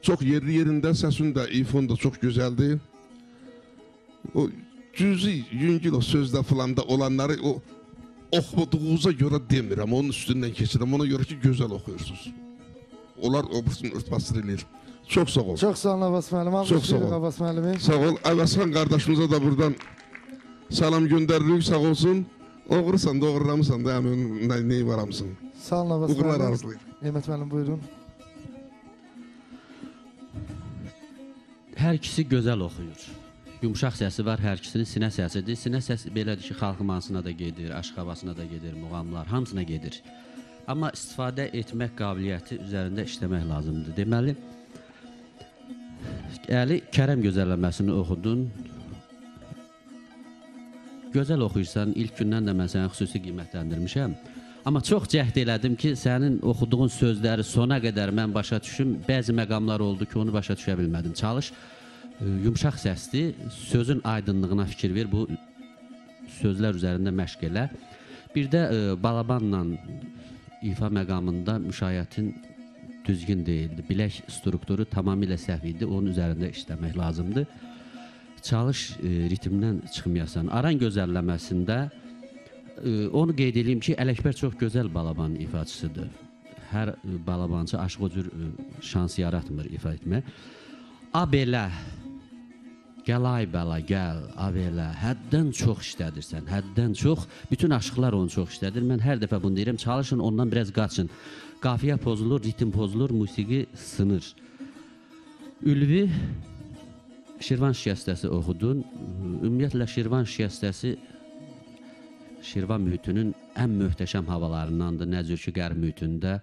çox yerli yerində, səsin də, ifon da çox gözəldir. O cüzi, yüngül o sözdə filanda olanları o oxuduğunuza görə demirəm, onun üstündən keçirəm, ona görə ki, gözəl oxuyursunuz. Onlar obrisini örtbasır eləyir. Çox sağ ol. Çox sağ olun Abbas müəllim. Çox sağ ol. Abbas müəllimi. Sağ ol. Əvəzxan qardaşımıza da buradan salam göndəririk, sağ olsun. Oğursan, doğrulamısan da, həmin neyi varamısın. Sağ olun Abbas müəllim. Uğurlar arzulayır. Nemət müəllim, buyurun. Hər ikisi gözəl oxuyur. Yumşaq səsi var, hər ikisinin sinə səsidir. Sinə səsi belədir ki, xalq mahnısına da gedir, aşıq havasına da gedir, muğamlar, hamısına gedir. Amma istifadə etmək qabiliyyəti üzərində işləmək lazımdır. Deməli, Əli Kərəm gözəlləməsini oxudun. Gözəl oxuyursan, ilk gündən də mən səni xüsusi qiymətləndirmişəm. Amma çox cəhd elədim ki, sənin oxuduğun sözləri sona qədər mən başa düşüm. Bəzi məqamlar oldu ki, onu başa düşə bilmədim. Çalış, yumşaq səsli, sözün aydınlığına fikir ver, bu sözlər üzərində məşq elə. Bir də balabanla ifa məqamında müşayiətin düzgün deyildi. Bilək strukturu tamamilə səhv idi, onun üzərində işləmək lazımdır. Çalış, ritmdən çıxmayasan. Aran gözəlləməsində onu qeyd edeyim ki, Ələkbər çox gözəl balaban ifaçısıdır. Hər balabancı aşıq o cür şans yaratmır ifa etmək. A belə, gəl ay bəla, gəl, a belə, həddən çox işlədirsən, həddən çox. Bütün aşıqlar onu çox işlədir. Mən hər dəfə bunu deyirəm, çalışın, ondan biraz qaçın. Qafiyə pozulur, ritim pozulur, musiqi sınır. Ülvi, Şirvan şikəstəsi oxudun. Ümumiyyətlə, Şirvan şikəstəsi Şirvan mühitinin ən möhtəşəm havalarındandır. Nəcür ki, qərb mühitində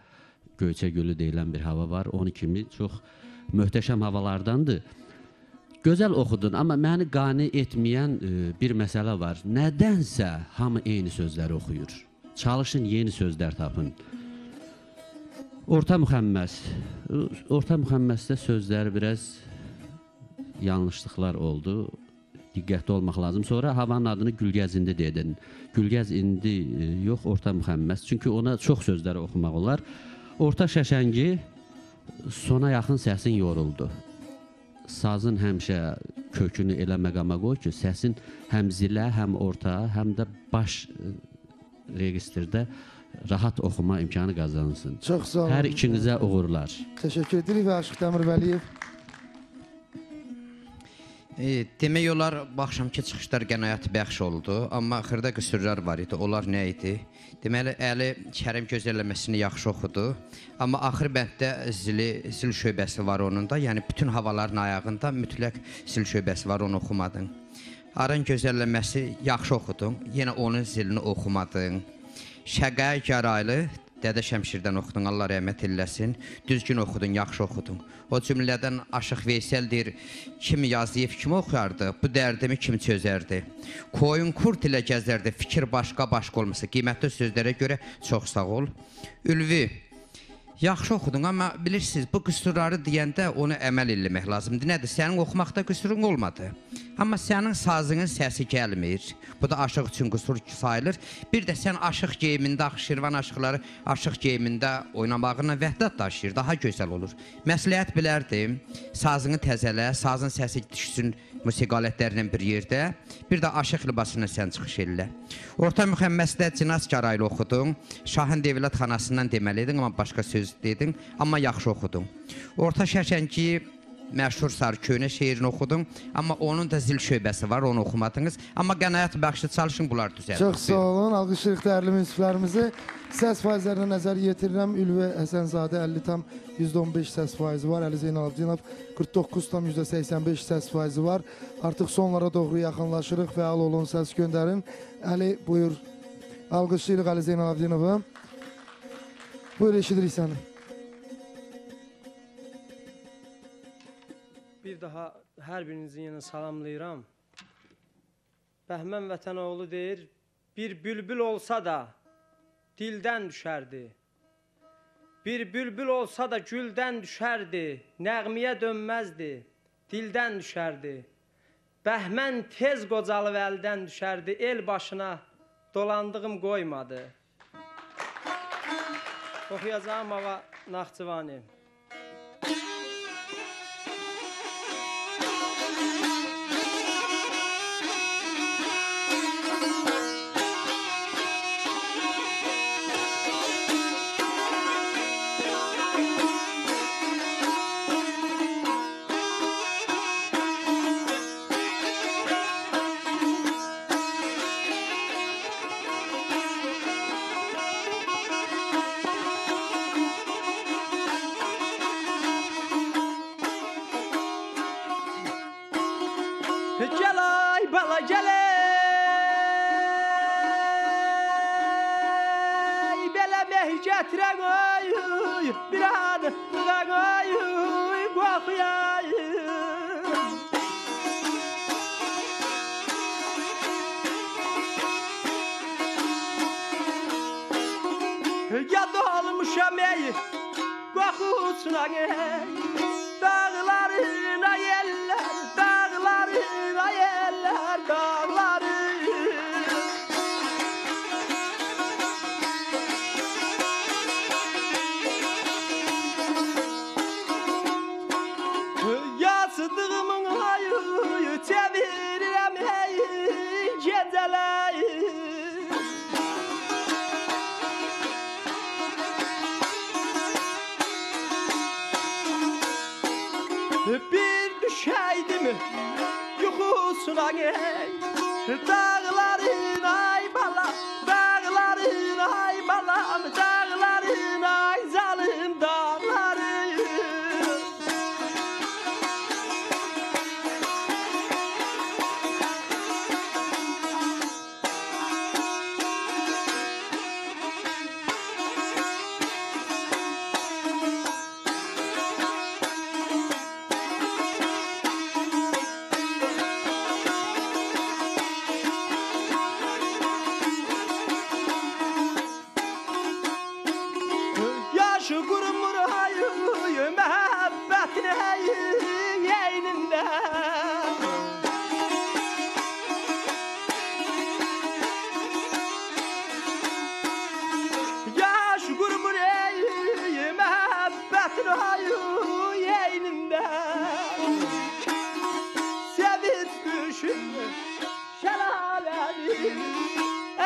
Göyçə gölü deyilən bir hava var. Onun kimi çox möhtəşəm havalardandır. Gözəl oxudun, amma məni qane etməyən bir məsələ var. Nədənsə hamı eyni sözləri oxuyur. Çalışın, yeni sözlər tapın. Orta müxəmməs. Orta müxəmməsdə sözləri biraz yanlışlıqlar oldu. Diqqətli olmaq lazım. Sonra havanın adını Gülgəz indi dedin. Gülgəz indi yox, orta müxəmməs. Çünki ona çox sözləri oxumaq olar. Orta şəşəngi, sona yaxın səsin yoruldu. Sazın həmişə kökünü elə məqama qoy ki, səsin həm zilə, həm orta, həm də baş registrdə rahat oxuma imkanı qazansın. Çox sağ olun. Hər ikinizə uğurlar. Təşəkkür edirik və Aşıq Dəmirvəliyev. Demək olar, bu axşamki çıxışlar qənaət bəxş oldu, amma xırda qüsurlar var idi. Onlar nə idi? Deməli, Əli Kərim gözəlləməsini yaxşı oxudu, amma axır bənddə zil şöbəsi var onun da, yəni bütün havaların ayağında mütləq zil şöbəsi var, onu oxumadın. Aran gözəlləməsi yaxşı oxudun, yenə onun zilini oxumadın. Şəqəy Gəraylı, Dədə Şəmşirdən oxudun, Allah rəhmət eləsin. Düzgün oxudun, yaxşı oxudun. O cümlədən Aşıq Veysel deyir, kim Yazıyev kimi oxuyardı, bu dərdimi kim çözərdi? Koyun kurt ilə gəzərdi, fikir başqa olmasa. Qiymətli sözlərə görə çox sağ ol. Ülvi, yaxşı oxudun, amma bilirsiniz, bu qüsurları deyəndə onu əməl eləmək lazımdır. Nədir? Sənin oxumaqda qüsurun olmadı. Amma sənin sazının səsi gəlmir. Bu da aşıq üçün qüsur sayılır. Bir də sən aşıq geyimində, Şirvan aşıqları aşıq geyimində oynamağına vəhdət daşıyır, daha gözəl olur. Məsləhət bilərdim, sazını təzələ, sazın səsi düşsün musiqalətlərlə bir yerdə. Bir də aşıq libasına sən çıxış elə. Orta müxəmməsdə Cinas Gəraylı oxudun. Şahın Devlət xanasından deməliydin, amma başqa söz dedin, amma yaxşı oxudun. Orta Şəşənki məşhur Sarıköynə şeirini oxudum, amma onun da zil şöbəsi var, onu oxumadınız. Amma qənaət bəxşi çalışın, bunlar düzəldir. Çox sağ olun, alqışlayırıq dəyərli münsiflərimizi. Səs faizlərinə nəzər yetirirəm. Ülvi Həsənzadə 50,15 səs faizi var. Əli Zeynalabdinov 49,85 səs faizi var. Artıq sonlara doğru yaxınlaşırıq, fəal olun, səs göndərin. Əli, buyur. Alqışlayırıq Əli Zeynalabdinovu. Buyur, eşidirik səni. Bir daha hər birinizi yenə salamlayıram. Bəhmən Vətənoğlu deyir, bir bülbül olsa da dildən düşərdi. Bir bülbül olsa da güldən düşərdi, nəğmiyə dönməzdi, dildən düşərdi. Bəhmən tez qocalıb əldən düşərdi, el başına dolandığım qoymadı. Oxuyacağım Ağa Naxçıvani. Gel ay bala gel ey belə meh gətirən ay bir an duraq ay qoxuyay Gəl dolmuşam ey qoxusuna ey dağlarına yeller dağlarına yeller dağları Yazıdığımın ayı çevirirəm hey gecələr Bir düşəydim yuxusuna ey dağların ay balam dağların ay balam dağların ay zalim dağları Yaşı qurumur ayı məhəbbətin yeynində Yaşı qurumur məhəbbətin yeynində Sevib düşün şəlaləli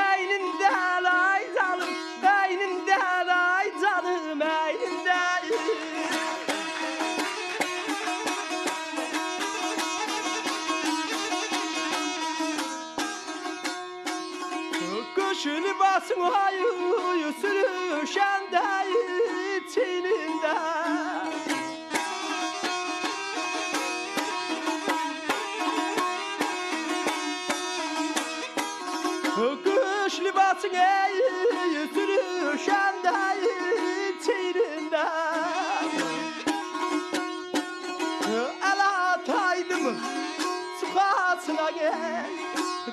Əynində ay canım Əynində ay canım əynində sürüşəndə çeyrində əl ataydım çıxasına gəl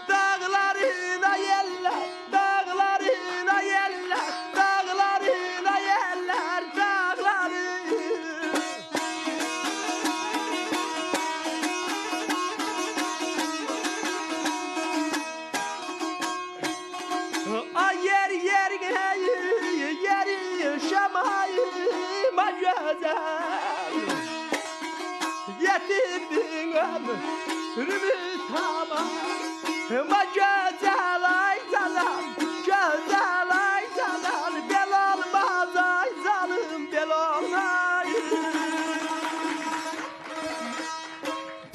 dağlarına yeller dağlarına yeller dağlarına yeller dağları ay yer şamayıma güzel yetirdin ömrümü tamam ma güzel ay canım güzel ay canım bel olmaz ay canım bel olmaz.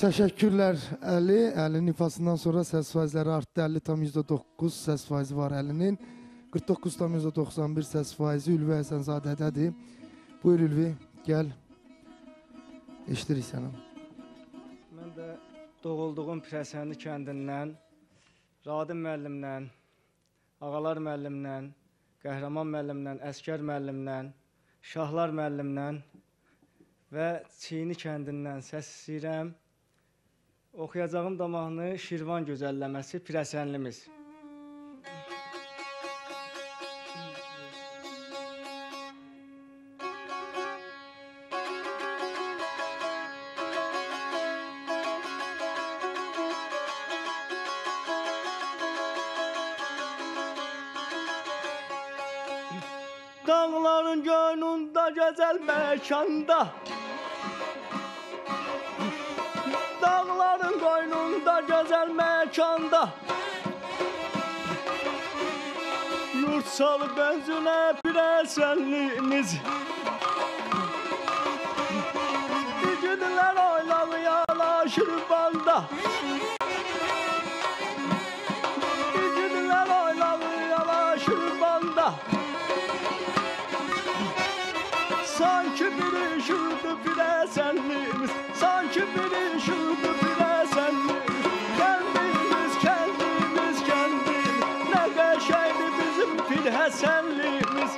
Təşəkkürlər Əli. Əlinin ifasından sonra səs faizləri artdı. 50,9 səs faizi var Əlinin. 49,91 səs faizi Ülvi Həsənzadədədir. Buyur Ülvi, gəl. Eşidirik səni. Mən də doğulduğum Pirəsənli kəndindən, Radim müəllimdən, Ağalar müəllimdən, Qəhrəman müəllimdən, Əskər müəllimdən, Şahlar müəllimdən və Çiyini kəndindən səs istəyirəm. Oxuyacağım da mahnı Şirvan gözəlləməsi Pirəsənlimiz. Dağların gönlündə gözəl məkanda Dağların qoynunda gözəl məkanda Yurt salıb bənzünə Pirəsənlimiz İgidlər oynalı yanaşır banda İgidlər oynalı yanaşır banda Sanki bir ışıldı Pirəsənlimiz Sanki bir ışıldı Pirəsənlimiz Kəndimiz, kəndimiz, kəndimiz Nə qəşəydi bizim Pirəsənlimiz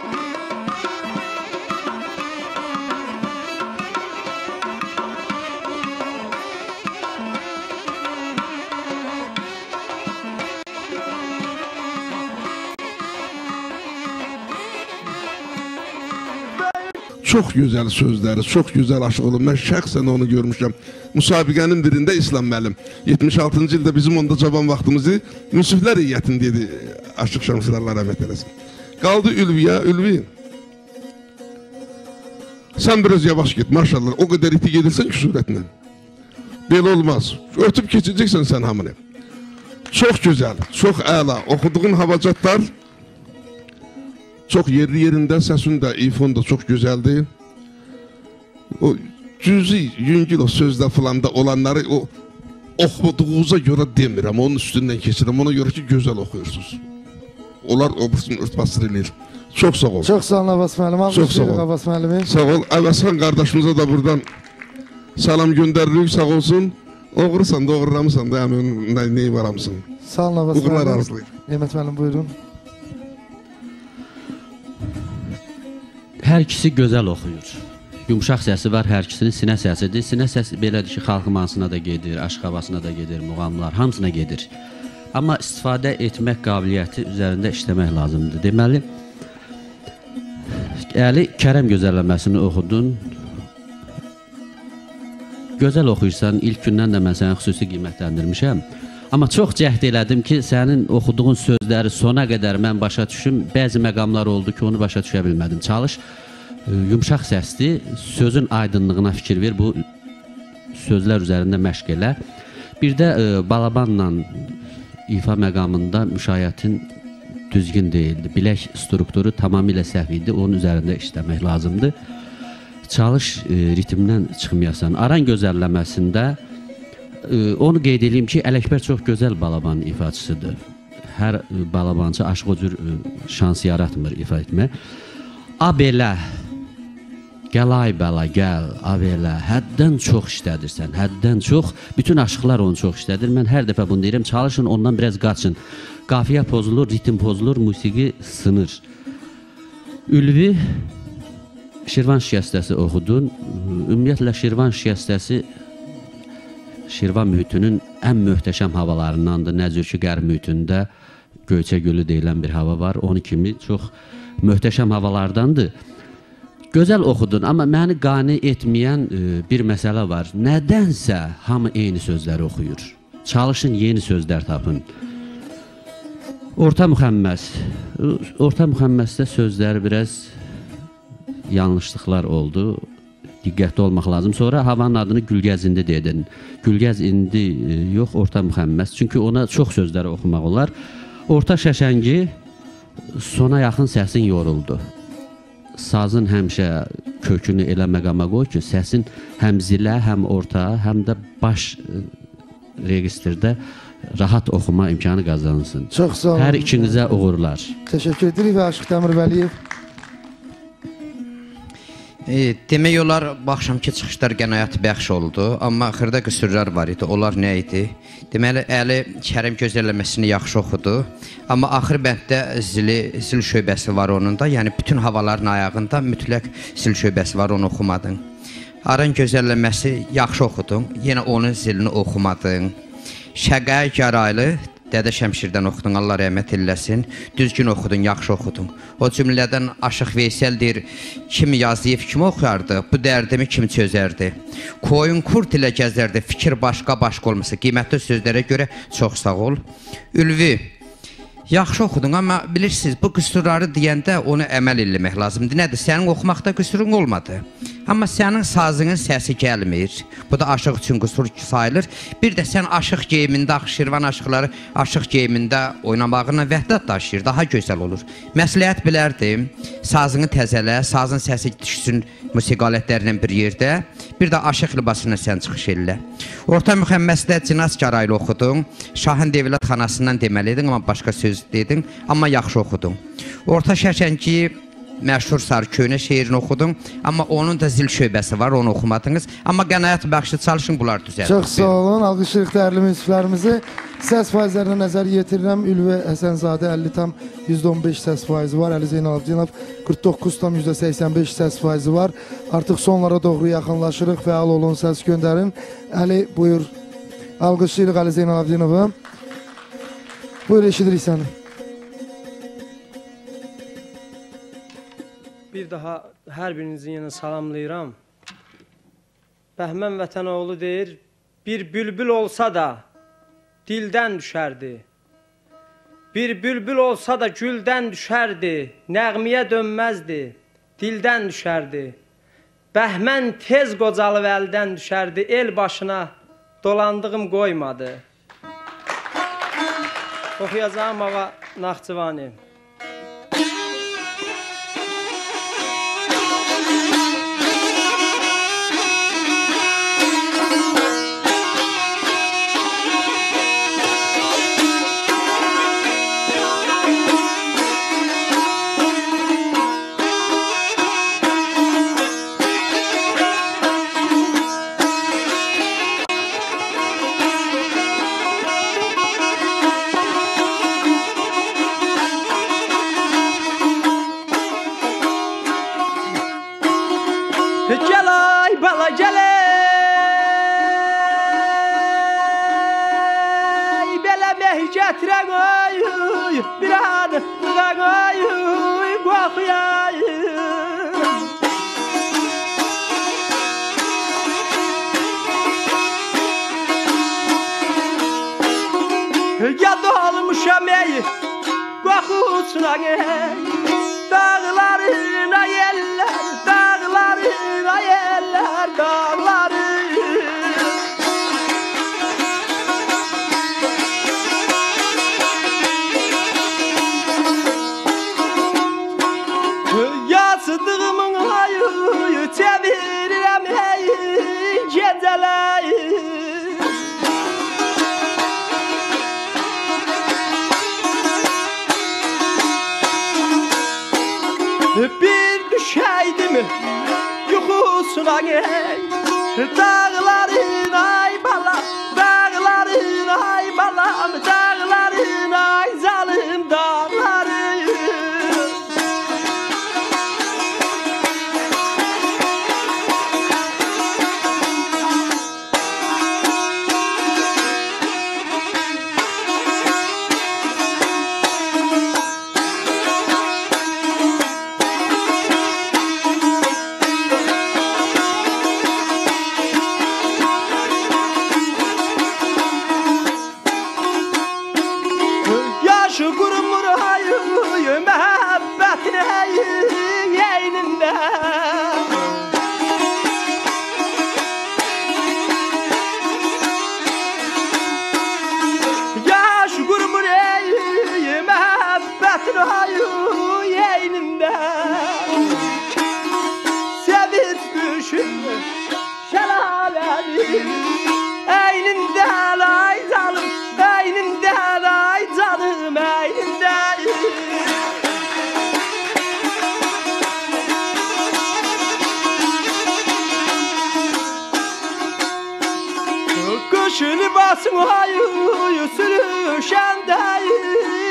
Çox gözəl sözləri, çox gözəl aşıq olub. Mən şəxsən onu görmüşəm. Müsabiqənin birində İslam müəllim 76-cı ildə bizim onda cavan vaxtımızı Münsiflər heyətində idi. Aşıq Şamsılarla rəhmət eləsin. Qaldı Ülviyə, Ülvi. Sən biraz yavaş get, maşallah. O qədər iti gedirsən ki surətlə. Belə olmaz. Ötüb keçəcəksən sən hamını. Çox gözəl, çox əla. Oxuduğun havacatlar çox yerli-yerində, səsin də, ifon da çox gözəldir. O cüzi, yüngül o sözdə filanda olanları o oxuduğunuza görə demirəm, onun üstündən keçirəm, ona görə ki, gözəl oxuyursunuz. Onlar obrisini örtbasır eləyir. Çox sağ ol. Çox sağ olun Abbas müəllim. Çox sağ ol. Abbas müəllimi. Sağ ol. Əvəzxan qardaşımıza da buradan salam göndəririk, sağ olsun. Oğursan, doğrulamısan da, həmin neyi varamısın. Sağ olun Abbas müəllim. Uğurlar arzulayır. Nemət müəllim, buyurun. Hər ikisi gözəl oxuyur. Yumşaq səsi var, hər ikisinin sinə səsidir. Sinə səs belədir ki, xalq mahnısına da gedir, aşıq havasına da gedir, muğamlar, hamısına gedir. Amma istifadə etmək qabiliyyəti üzərində işləmək lazımdır. Deməli, Əli Kərəm gözəlləməsini oxudun. Gözəl oxuyursan, ilk gündən də mən səni xüsusi qiymətləndirmişəm. Amma çox cəhd elədim ki, sənin oxuduğun sözləri sona qədər mən başa düşüm. Bəzi məqamlar oldu ki, onu başa düşə bilmədim. Çalış, yumşaq səsli, sözün aydınlığına fikir ver, bu sözlər üzərində məşq elə. Bir də balabanla ifa məqamında müşayiətin düzgün deyildi. Bilək strukturu tamamilə səhv idi, onun üzərində işləmək lazımdır. Çalış, ritmdən çıxmayasan. Aran gözəlləməsində onu qeyd edeyim ki, Ələkbər çox gözəl balaban ifaçısıdır. Hər balabancı aşıq o cür şans yaratmır ifa etmək. A belə, gəl ay bəla, gəl, a belə, həddən çox işlədirsən, həddən çox. Bütün aşıqlar onu çox işlədir. Mən hər dəfə bunu deyirəm, çalışın, ondan biraz qaçın. qafiyə pozulur, ritim pozulur, musiqi sınır. Ülvi Şirvan şikəstəsi oxudun. Ümumiyyətlə Şirvan şikəstəsi Şirvan mühitinin ən möhtəşəm havalarındandır. Nəzürki qərb mühitində Göyçə gölü deyilən bir hava var. Onun kimi çox möhtəşəm havalardandır. Gözəl oxudun, amma məni qane etməyən bir məsələ var. Nədənsə hamı eyni sözləri oxuyur. Çalışın, yeni sözlər tapın. Orta müxəmməs. Orta müxəmməsdə sözləri biraz yanlışlıqlar oldu. Diqqətli olmaq lazım. Sonra havanın adını Gülgəzindi dedin. Gülgəz indi yox, orta müxəmməs. Çünki ona çox sözləri oxumaq olar. Orta şəşəngi sona yaxın səsin yoruldu. Sazın həmişə kökünü elə məqama qoy ki, səsin həm zilə, həm orta, həm də baş registrdə rahat oxuma imkanı qazansın. Çox sağ olun. Hər ikinizə uğurlar. Təşəkkür edirik və Aşıq Dəmirvəliyev. Demək olar, bu axşamki çıxışlar qənaət bəxş oldu, amma xırda qüsurlar var idi. Onlar nə idi? Deməli, Əli Kərim gözəlləməsini yaxşı oxudu, amma axır bənddə zil şöbəsi var onun da, yəni bütün havaların ayağında mütləq zil şöbəsi var, onu oxumadın. Aran gözəlləməsi yaxşı oxudun, yenə onun zilini oxumadın. Şəqəyə gəraylı, Dədə Şəmşirdən oxudun, Allah rəhmət eləsin. Düzgün oxudun, yaxşı oxudun. O cümlədən Aşıq Veysel deyir, kim Yazıyev kimi oxuyardı, bu dərdimi kim çözərdi? Koyun kurt ilə gəzərdi, fikir başqa olmasa. Qiymətli sözlərə görə çox sağ ol. Ülvi, yaxşı oxudun, amma bilirsiniz, bu qüsurları deyəndə onu əməl eləmək lazımdır. Nədir? Sənin oxumaqda qüsurun olmadı. Amma sənin sazının səsi gəlmir. Bu da aşıq üçün qüsur sayılır. Bir də sən aşıq geyimində, Şirvan aşıqları aşıq geyimində oynamağına vəhdət daşıyır, daha gözəl olur. Məsləhət bilərdim, sazını təzələ, sazın səsi düşsün musiqalətlərlə bir yerdə. Bir də aşıq libasına sən çıxış elə. Orta müxəmməsdə Cinas Karaylı oxudun. Şahın Devlət xanasından deməliydin, amma başqa söz dedin, amma yaxşı oxudun. Orta şəşənki məşhur Sarıköynə şeirini oxudum, amma onun da zil şöbəsi var, onu oxumadınız. Amma qənaət bəxşi çalışın, bunlar düzəldir. Çox sağ olun, alqışlıq dəyərli münsiflərimizi. Səs faizlərinə nəzər yetirirəm. Ülvi Həsənzadə 50,15 səs faizi var. Əli Zeynalabdinov 49,85 səs faizi var. Artıq sonlara doğru yaxınlaşırıq, fəal olun, səs göndərin. Əli, buyur. Alqışlıyırıq Əli Zeynalabdinovu. Buyur, eşidirik səni. Bir daha hər birinizi yenə salamlayıram. Bəhmən Vətənoğlu deyir, bir bülbül olsa da dildən düşərdi. Bir bülbül olsa da güldən düşərdi, nəğmiyə dönməzdi, dildən düşərdi. Bəhmən tez qocalıb əldən düşərdi, el başına dolandığım qoymadı. Oxuyacağım Ağa Naxçıvani. Dağlarına yeller, dağlarına yeller, dağları. Yazdığımın ayı çevirirəm hey geceleri. Bir düşeydim yuxusuna gel, dağların ay balam, dağların ay balam, dağların ay zal. Eyninden ay canım, eyninden ay canım, eyninden. Kuş libasın ayı sürüşende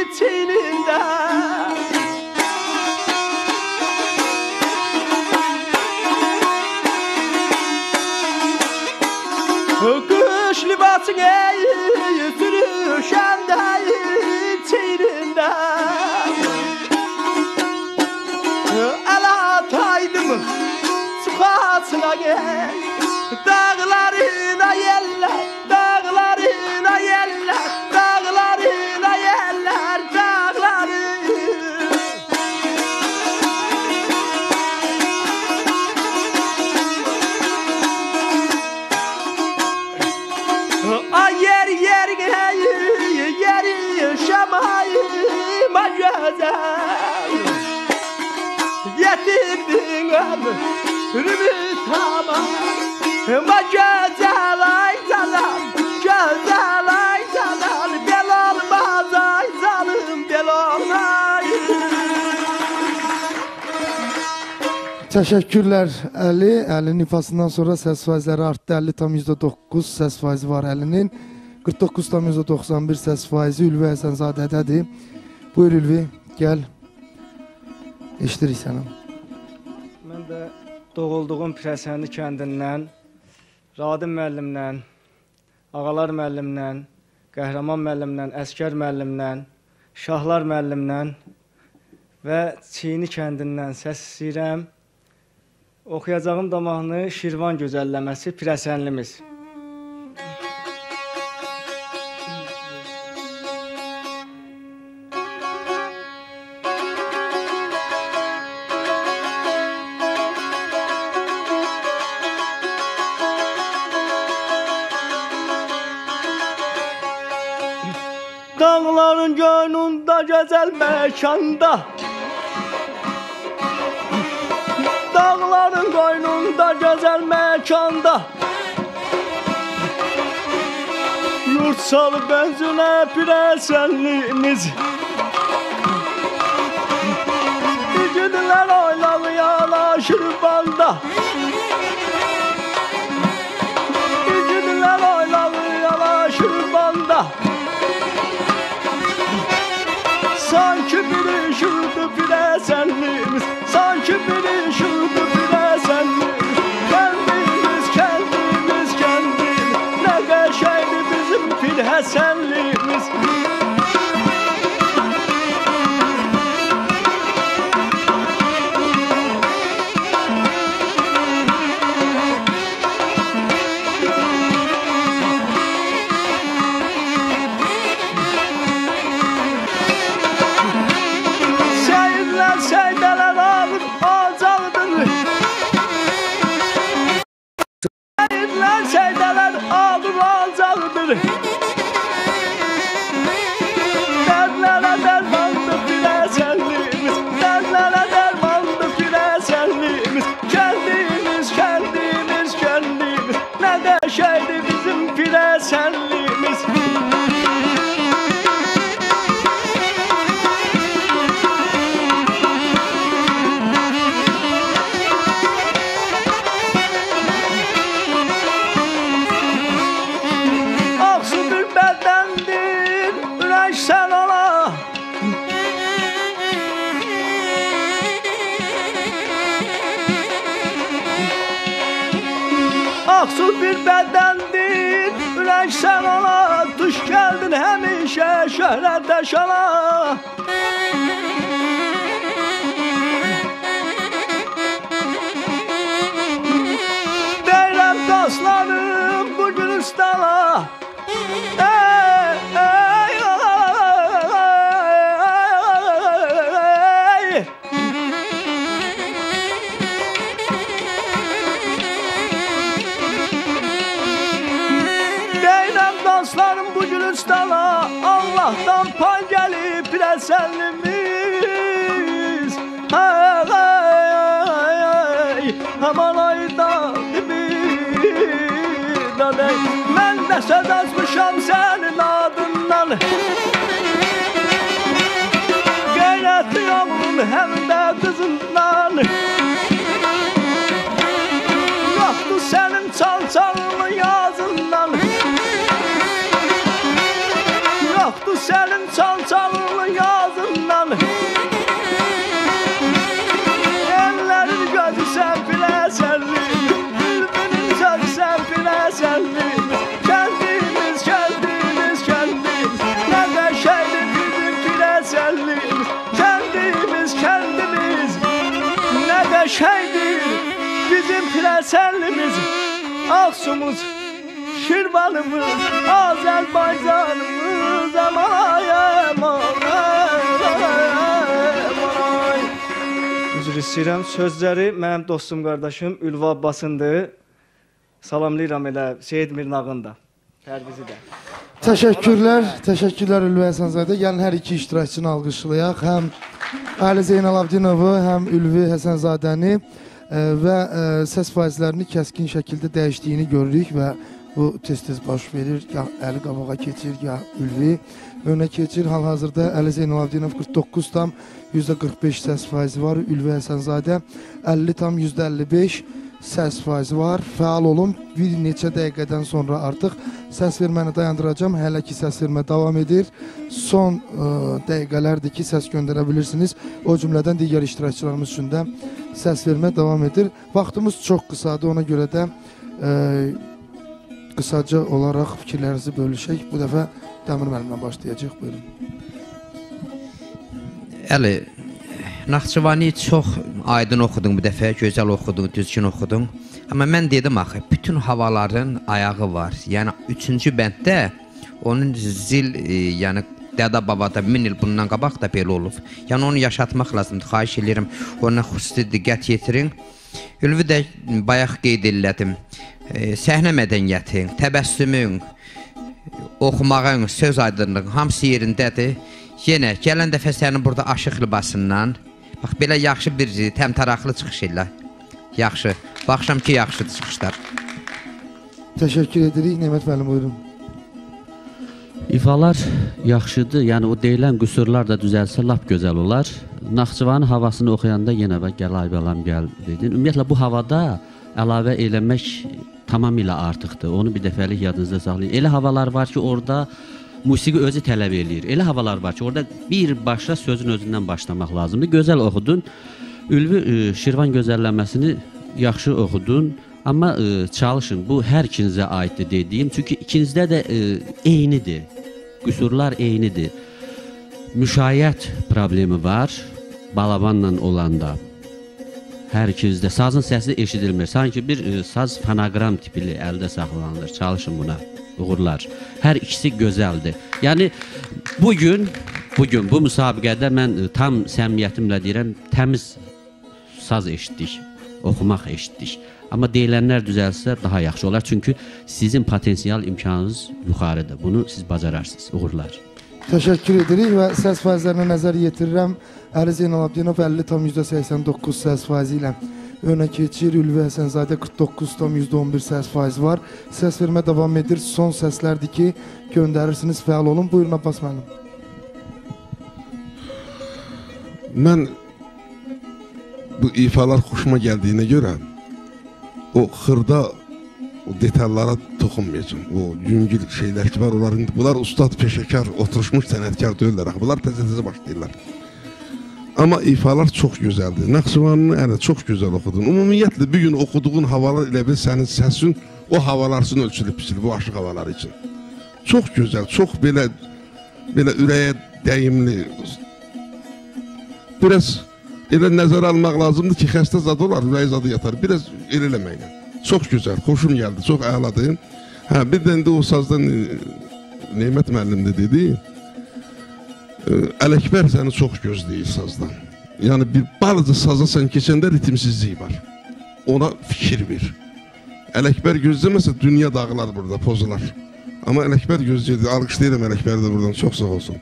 içinde. Kuş libasın ayı sürüşende içinde. El ataydım sıfasına gel. Dağlarına yeller, dağlarına yeller, dağlarına yeller, dağları. Ay yer yer yer yaşamayıma güzel. Yetirdin ömrümü tamam. Ma güzel ay canım, güzel ay canım, bel olmaz ay canım, bel olmaz. Teşekkürler Ali. Ali'nin ifasından sonra ses faizleri arttı. 50,9 ses faizi var Ali'nin. 49,91 ses faizi Ülvi Həsənzadədədir. Buyur Ülvi, gel. Eşitirik səni. Mən də doğulduğum Pirəsəndi kəndindən Radim müəllimdən, Ağalar müəllimdən, Qəhrəman müəllimdən, Əskər müəllimdən, Şahlar müəllimdən və Çiyini kəndindən səs istəyirəm. Oxuyacağım da mahnı Şirvan gözəlləməsi Pirəsənlimiz. Dağların gönlünde güzel mekanda, dağların koynunda güzel mekanda, yurt salı benzine Pirəsənlimiz. İgidlər oylağı yalaşır banda, İgidlər oylağı yalaşır banda. Sanki bir ışıldı Pirəsənlimiz, sanki bir ışıldı Pirəsənlimiz. Kendimiz, kendimiz, kendimiz, ne qəşəngdir bizim Pirəsənlimiz. Seydələr alır acaqdır. Seydələr alır acaqdır. Dərdlərə dərmandır Pirəsənlimiz, dərdlərə dərmandır Pirəsənlimiz. Kəndimiz, kəndimiz, kəndimiz, nə qəşəngdir bizim Pirəsənlimiz. Aksu bir bedendir, ürək sən ona, tuş gəldin həmişə şöhrətdə şana. Deyirəm dostlarım bu Gülüstana, dostlarım bu Gülüstana, Allah'tan pay gelip Pirəsənlimiz. Hey, hey, hey, aman ayda bir meydan ey. Mən də söz açmışam sənin adından. Qeyrətli oğlun həm də qızından. Yoxdur sənin çal-çallı yazından. Yoxdur sənin çal-çallı yazından. Ellərin gözü sən biləsənli. Bülbülün sözü sən biləsənli. Kəndimiz, kəndimiz, kəndimiz. Nə qəşəkdir bizim biləsənli. Kəndimiz, kəndimiz. Nə qəşəkdir bizim biləsənlimiz. Aksumuz, Şirvanımız, Azərbaycanımız. Aman, aman, aman. Üzr istəyirəm. Sözləri mənim dostum, qardaşım Ülvi Abbasındır. Salamlayıram elə Seyid Mirnağın da. Tərvizi də. Təşəkkürlər Ülvi Həsənzadə. Gəlin hər iki iştirakçını alqışlayaq. Həm Ali Zeynalabdinovu, həm Ülvi Həsənzadəni və səs faizlərini kəskin şəkildə dəyişdiyini görürük və bu tez-tez baş verir. Ya Əli qabağa keçir, ya Ülvi önə keçir. Hal-hazırda Əli Zeynalabdinov 49,45 səs faizi var. Ülvi Həsənzadə 50,55 səs faizi var. Fəal olun. Bir neçə dəqiqədən sonra artıq səs verməni dayandıracağım. Hələ ki səs vermə davam edir. Son dəqiqələrdir ki səs göndərə bilirsiniz. O cümlədən digər iştirakçılarımız üçün də səs vermə davam edir. Vaxtımız çox qısadır. Ona görə də qısaca olaraq fikirlərinizi bölüşək. Bu dəfə Dəmir müəllimlə başlayacaq. Buyurun. Əli, Naxçıvani çox aydın oxudun bu dəfə, gözəl oxudun, düzgün oxudun. Amma mən dedim axı, bütün havaların ayağı var. Yəni 3-cü bənddə onun zil, yəni dədə-babada 1000 il bundan qabaq da belə olub. Yəni onu yaşatmaq lazımdır. Xahiş edirəm, ona xüsusi diqqət yetirin. Ülvi də bayaq qeyd elədim. Səhnə mədəniyyətin, təbəssümün, oxumağın, söz aydınlığın hamısı yerindədir. Yenə gələn dəfə sənin burada aşıq libasından bax belə yaxşı bir təmtaraqlı çıxış elə. Yaxşı. Baxışam ki, yaxşıdır çıxışlar. Təşəkkür edirik. Nemət müəllim, buyurun. İfalar yaxşıdır. Yəni o deyilən qüsurlar da düzəlsə lap gözəl olar. Naxçıvanın havasını oxuyanda yenə və gəl balam gəl dedin. Ümumiyyətlə bu havada əlavə eləmək tamamilə artıqdır. Onu bir dəfəlik yadınızda saxlayın. Elə havalar var ki, orada musiqi özü tələb eləyir. Elə havalar var ki, orada birbaşa sözün özündən başlamaq lazımdır. Gözəl oxudun. Ülvi Şirvan gözəlləməsini yaxşı oxudun. Amma çalışın, bu hər ikinizə aiddir dediyim. Çünki ikinizdə də eynidir. Qüsurlar eynidir. Müşayiət problemi var. Balabanla olanda. Hər ikinizdə sazın səsi eşidilmir. Sanki bir saz fonoqram tipli əldə saxlanılır. Çalışın buna. Uğurlar. Hər ikisi gözəldir. Yəni bugün bu müsabiqədə mən tam səmimiyyətimlə deyirəm, təmiz saz eşitdik, oxumaq eşitdik. Amma deyilənlər düzəlsə daha yaxşı olar. Çünki sizin potensial imkanınız yuxarıdır. Bunu siz bacararsınız. Uğurlar. Təşəkkür edirik və səs faizlərinə nəzər yetirirəm. Əli Zeynalabdinov 50,89 səs faizi ilə önə keçir. Ülvi Həsənzadə 49,11 səs faizi var. Səs vermə davam edir. Son səslərdir ki, göndərirsiniz, fəal olun. Buyurun Abbas müəllim. Mən bu ifalar xoşuma gəldiyinə görə o xırda detallara toxunmayacağım. O yüngül şeylər ki var, bunlar ustad, peşəkar, oturuşmuş sənətkar deyirlər. Bunlar təzə-təzə başlayırlar. Amma ifalar çox gözəldir. Naxçıvanını çox gözəl oxudun. Ümumiyyətlə, bir gün oxuduğun havalar elə bil sənin səsin o havalar üçün ölçülüb biçilib, bu aşıq havaları için. Çox gözəl, çox belə ürəyə dəyimli. Biraz elə nəzər almaq lazımdır ki, xəstə zad olar, ürək zadı yatar. Biraz el eləməklə. Çox gözəl, xoşum gəldi, çox əladır. Bir də o sazdan Nemət müəllim də dedi. Ələkbər səni çox gözləyir sazdan. Yəni bir balaca saza sən keçəndə ritmsizlik var. Ona fikir ver. Ələkbər gözləməsə dünya dağılar burada, pozular. Amma Ələkbər gözləyirdi. Alqışlayıram Ələkbəri də buradan. Çox sağ olsun.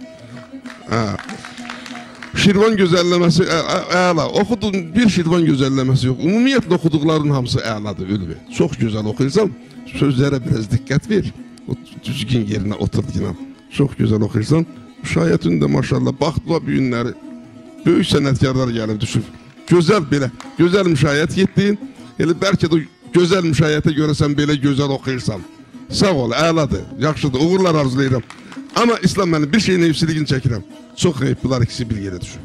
Şirvan gözəlləməsi əla. Oxudun bir Şirvan gözəlləməsi yox. Ümumiyyətlə oxuduqların hamısı əladır Ülvi. Çox gözəl oxuyursan, sözlərə biraz diqqət ver. O düzgün yerinə oturduğuna. Çox gözəl oxuyursan. Müşayiətin də maşallah baxdılar bu günləri. Böyük sənətkarlar gəlib düşüb. Gözəl belə, gözəl müşayiət getdin. Elə bəlkə də gözəl müşayiətə görə sən belə gözəl oxuyursan. Sağ ol, əladır, yaxşıdır, uğurlar arzulayıram. Amma İslam mənim bir şeyin evsiligini çəkirəm. Çox xeyif, bunlar ikisi bir yerə düşür.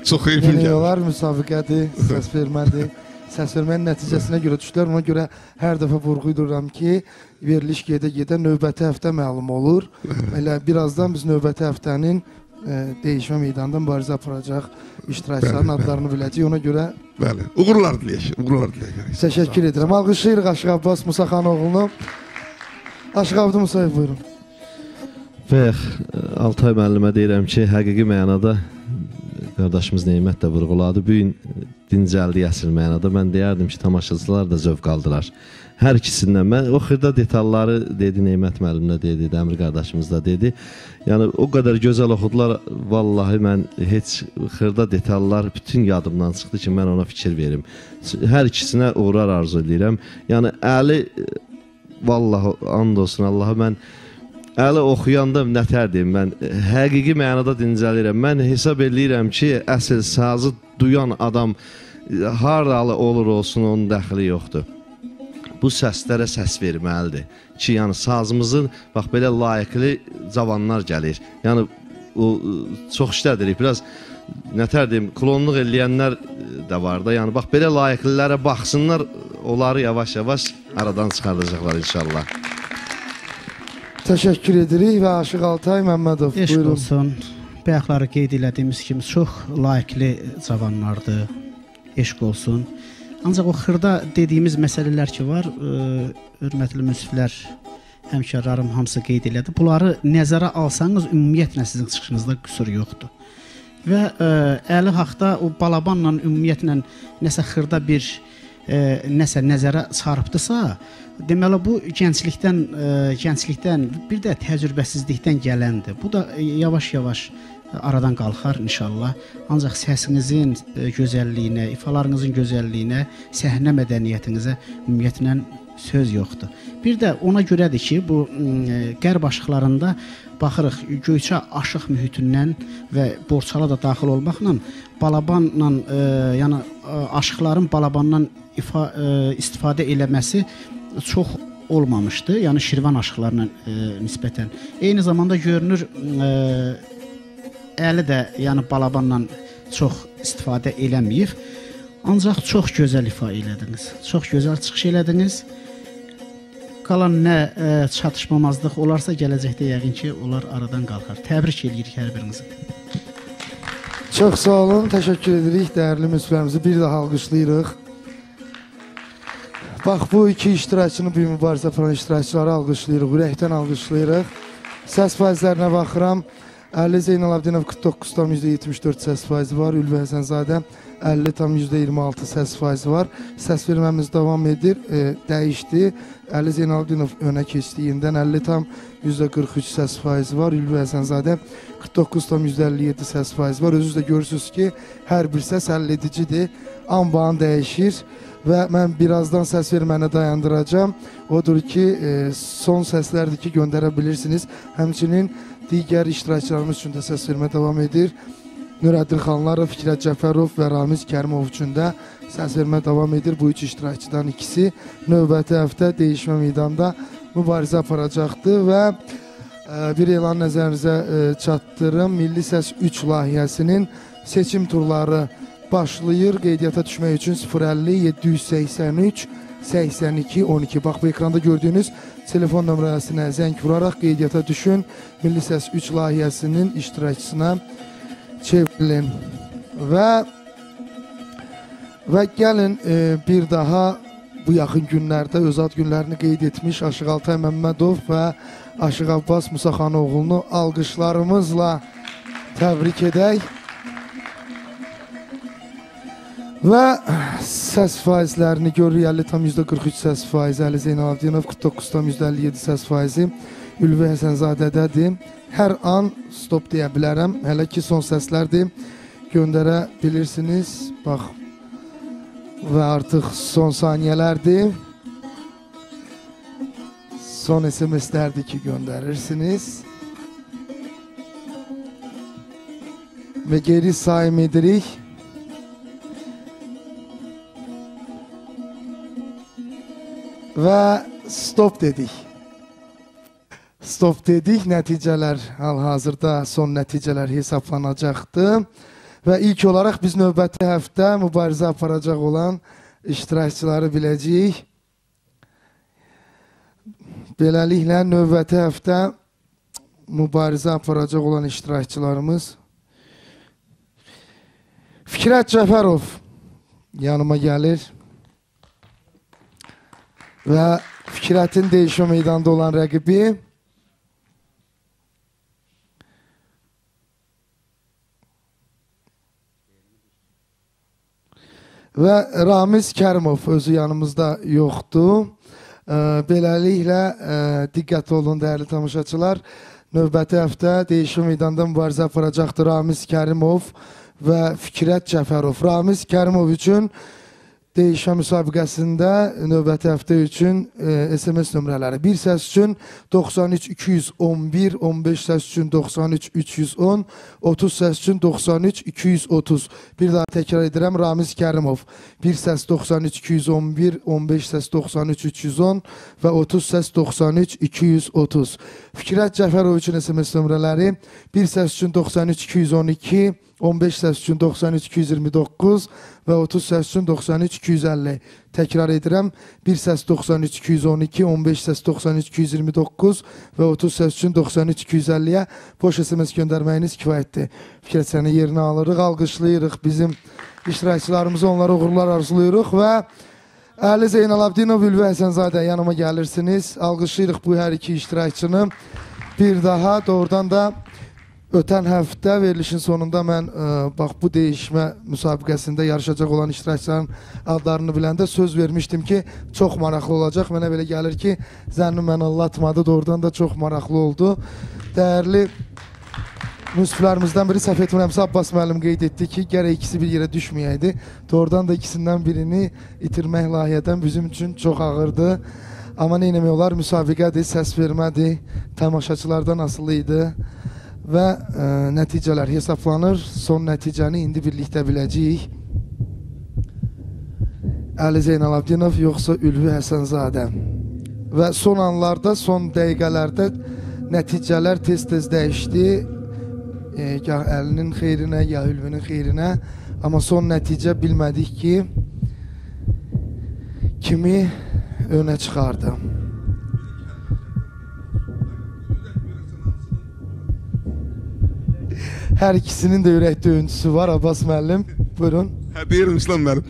Çox xeyifim gəlir. Yeniyorlar, müsabiqədir, səs vermədir. Səs vermənin nəticəsinə görə düşdülər. Ona görə hər dəfə vurğuyduram ki, veriliş gedə-gedə növbəti həftə məlum olur. Elə birazdan biz növbəti həftənin dəyişmə meydanında mübarizə aparacaq iştirakçıların adlarını biləcəyik. Ona görə bəli, uğurlar diləyək, uğurlar diləyək. Təşəkkür edirəm. Alqışlayırıq Aşıq Abbas Musaxanoğlunu. Aşıq Abdi Musayev, buyurun. Və Altay müəllimə deyirəm ki, həqiqi mənada qardaşımız Neymət də vurğuladı. Bu gün dincəldi əsl mənada. Mən deyərdim ki, tamaşaçılar da zövq aldılar. Hər ikisindən. Mən o xırda detalları dedi, Neymət müəllimlə dedi, Dəmir qardaşımız da dedi. Yəni, o qədər gözəl oxudular. Vallahi mən heç xırda detallar bütün yadımdan çıxdı ki, mən ona fikir verim. Hər ikisinə uğurlar arzu edirəm. Yəni, Əli, vallahi, and olsun Allaha, mən Əli oxuyanda nətər deyim, mən həqiqi mənada dincəlirəm. Mən hesab edirəm ki, əsl sazı duyan adam haralı olur olsun, onun dəxili yoxdur. Bu səslərə səs verməlidir ki, yəni sazımızın, bax, belə layiqli cavanlar gəlir. Yəni, o, çox işlədirik, biraz, nətər deyim, klonluq eləyənlər də var da, yəni, bax, belə layiqlilərə baxsınlar, onları yavaş-yavaş aradan çıxardacaqlar inşallah. Təşəkkür edirik və Aşıq Altay Məmmədov, Eşq buyurun. olsun. Bayaqları qeyd elədiyimiz kimi çox layiqli cavanlardır. Eşq olsun. Ancaq o xırda dediyimiz məsələlər ki var, hörmətli münsiflər, həmkarlarım hamısı qeyd elədi. Bunları nəzərə alsanız, ümumiyyətlə sizin çıxışınızda qüsur yoxdur. Və Əli haqda o balabanla ümumiyyətlə nəsə xırda bir nəsə nəzərə çarpdısa, deməli bu gənclikdən, bir də təcrübəsizlikdən gələndir. Bu da yavaş-yavaş aradan qalxar inşallah. Ancaq səsinizin gözəlliyinə, ifalarınızın gözəlliyinə, səhnə mədəniyyətinizə ümumiyyətlə söz yoxdur. Bir də ona görədir ki, bu qərb aşıqlarında baxırıq, Göyçə aşıq mühitindən və Borçala da daxil olmaqla balabanla, yəni aşıqların balabandan istifadə eləməsi çox olmamışdı. Yəni Şirvan aşıqlarına nisbətən. Eyni zamanda görünür, Əli də yəni balabanla çox istifadə eləməyib. Ancaq çox gözəl ifa elədiniz. Çox gözəl çıxış elədiniz. Qalan nə çatışmamazlıq olarsa gələcəkdə yəqin ki, onlar aradan qalxar. Təbrik edirik hər birinizi. Çox sağ olun, təşəkkür edirik dəyərli münsiflərimizi bir daha alqışlayırıq. Bax, bu iki iştirakçını, bir mübarizə falan iştirakçıları alqışlayırıq, ürəkdən alqışlayırıq. Səs faizlərinə baxıram. Əli Zeynalabdinov 49,74 səs faizi var. Ülvi Həsənzadə 50,26 səs faizi var. Səs verməmiz davam edir, dəyişdi. Əli Zeynalabdinov önə keçdiyindən 50,43 səs faizi var. Ülvi Həsənzadə 49,57 səs faizi var. Özünüz də görürsünüz ki, hər bir səs həll edicidir. An-ban dəyişir və mən birazdan səs verməni dayandıracağım. Odur ki, son səslərdir ki, göndərə bilirsiniz. Həmçinin digər iştirakçılarımız üçün də səs vermə davam edir. Nurəddin Xanlarov, Fikrət Cəfərov və Ramiz Kərimov üçün də səs vermə davam edir. Bu üç iştirakçıdan ikisi növbəti həftə dəyişmə meydanında mübarizə aparacaqdır və bir elan nəzərinizə çatdırım. Milli Səs 3 layihəsinin seçim turları başlayır. Qeydiyyata düşmək üçün 050-783 82-12. Bax, bu ekranda gördüyünüz telefon nömrəsinə zəng vuraraq qeydiyyata düşün. Milli Səs 3 layihəsinin iştirakçısına çevrilin. Və gəlin bir daha bu yaxın günlərdə öz ad günlərini qeyd etmiş Aşıq Altay Məmmədov və Aşıq Abbas Musaxanoğlunu alqışlarımızla təbrik edək. Və səs faizlərini görürük. 50,43 səs faizi Əli Zeynalabdinov, 49,57 səs faizi Ülvi Həsənzadədədir. Hər an stop deyə bilərəm. Hələ ki son səslərdir. Göndərə bilirsiniz. Bax. Və artıq son saniyələrdir. Son SMS-lərdir ki göndərirsiniz. Və geri sayım edirik. Və stop dedik. Stop dedik. Nəticələr hal-hazırda son nəticələr hesablanacaqdır. Və ilk olaraq biz növbəti həftə mübarizə aparacaq olan iştirakçıları biləcəyik. Beləliklə növbəti həftə mübarizə aparacaq olan iştirakçılarımız Fikrət Cəfərov yanıma gəlir. Və Fikrətin dəyişmə meydanda olan rəqibi və Ramiz Kərimov özü yanımızda yoxdur. Beləliklə diqqət olun dəyərli tamaşaçılar. Növbəti həftə dəyişmə meydanda mübarizə aparacaqdır Ramiz Kərimov və Fikrət Cəfərov. Ramiz Kərimov üçün dəyişmə müsabiqəsində növbəti həftə üçün SMS nömrələri. Bir səs üçün 93 211, 15 səs üçün 93 310, 30 səs üçün 93 230. Bir daha təkrar edirəm, Ramiz Kərimov. Bir səs 93 211, 15 səs 93 310 və 30 səs 93 230. Fikrət Cəfərov üçün SMS nömrələri. Bir səs üçün 93 212, 15 səs üçün 93 229 və 30 səs üçün 93 250. Təkrar edirəm. Bir səs 93 212, 15 səs 93 229 və 30 səs üçün 93 250-yə boş SMS göndərməyiniz kifayətdir. Fikrət səni yerinə alırıq, alqışlayırıq. Bizim iştirakçılarımızı onlara uğurlar arzulayırıq və Əli Zeynalabdinov, Ülvi Həsənzadə yanıma gəlirsiniz. Alqışlayırıq bu hər iki iştirakçını. Bir daha doğrudan da ötən həftə verilişin sonunda mən bax bu dəyişmə müsabiqəsində yarışacaq olan iştirakçıların adlarını biləndə söz vermişdim ki, çox maraqlı olacaq. Mənə belə gəlir ki, zənnim mən anlatmadı, doğrudan da çox maraqlı oldu. Dəyərli müsiflərimizdən biri səhv etmirəmsə Abbas müəllim qeyd etdi ki, gərək ikisi bir yerə düşməyəydi. Doğrudan da ikisindən birini itirmək lahiyyədən bizim üçün çox ağırdı. Amma nə eləmək olar, müsabiqədir, səs vermədir, tamaşaçılardan asılı idi. Və nəticələr hesablanır. Son nəticəni indi birlikdə biləcəyik. Əli Zeynalabdinov yoxsa Ülvi Həsənzadə. Və son anlarda, son dəqiqələrdə nəticələr tez-tez dəyişdi. Gah Əlinin xeyrinə, gah Ülvinin xeyrinə. Amma son nəticə bilmədik ki, kimi önə çıxardı. Hər ikisinin də ürəkdə öncüsü var. Abbas müəllim, buyurun. Deyirəm İslam müəllim.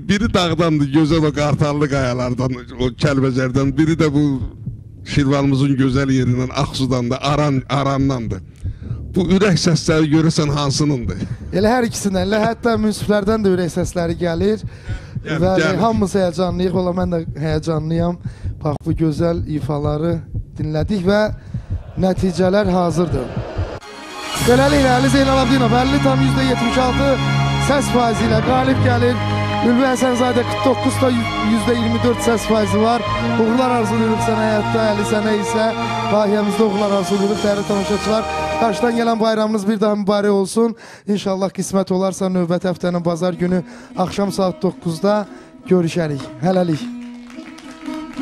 Biri dağdandır, gözəl o qartallı qayalardan, o Kəlbəcərdən. Biri də bu Şirvanımızın gözəl yerindən, Ağsudan da, Arandandır. Bu ürək səsləri görürsən hansınındır? Elə hər ikisindən, elə hətta münsiflərdən də ürək səsləri gəlir. Və hamımız həyəcanlıyıq, valla mən də həyəcanlıyam. Bax bu gözəl ifaları dinlədik və nəticələr hazırdır. Beləliklə Əli Zeynalabdinov 50,76 səs faizi ilə qalib gəlir. Ülvi Həsənzadə 49,24 səs faizi var. Uğurlar arzulayırıq sənə həyatda, Əli sənə isə layihəmizdə uğurlar arzulayırıq. Dəyərli tamaşaçılar, qarşıdan gələn bayramınız bir daha mübarək olsun. İnşallah qismət olarsa növbəti həftənin bazar günü axşam saat 9-da görüşərik. Hələlik.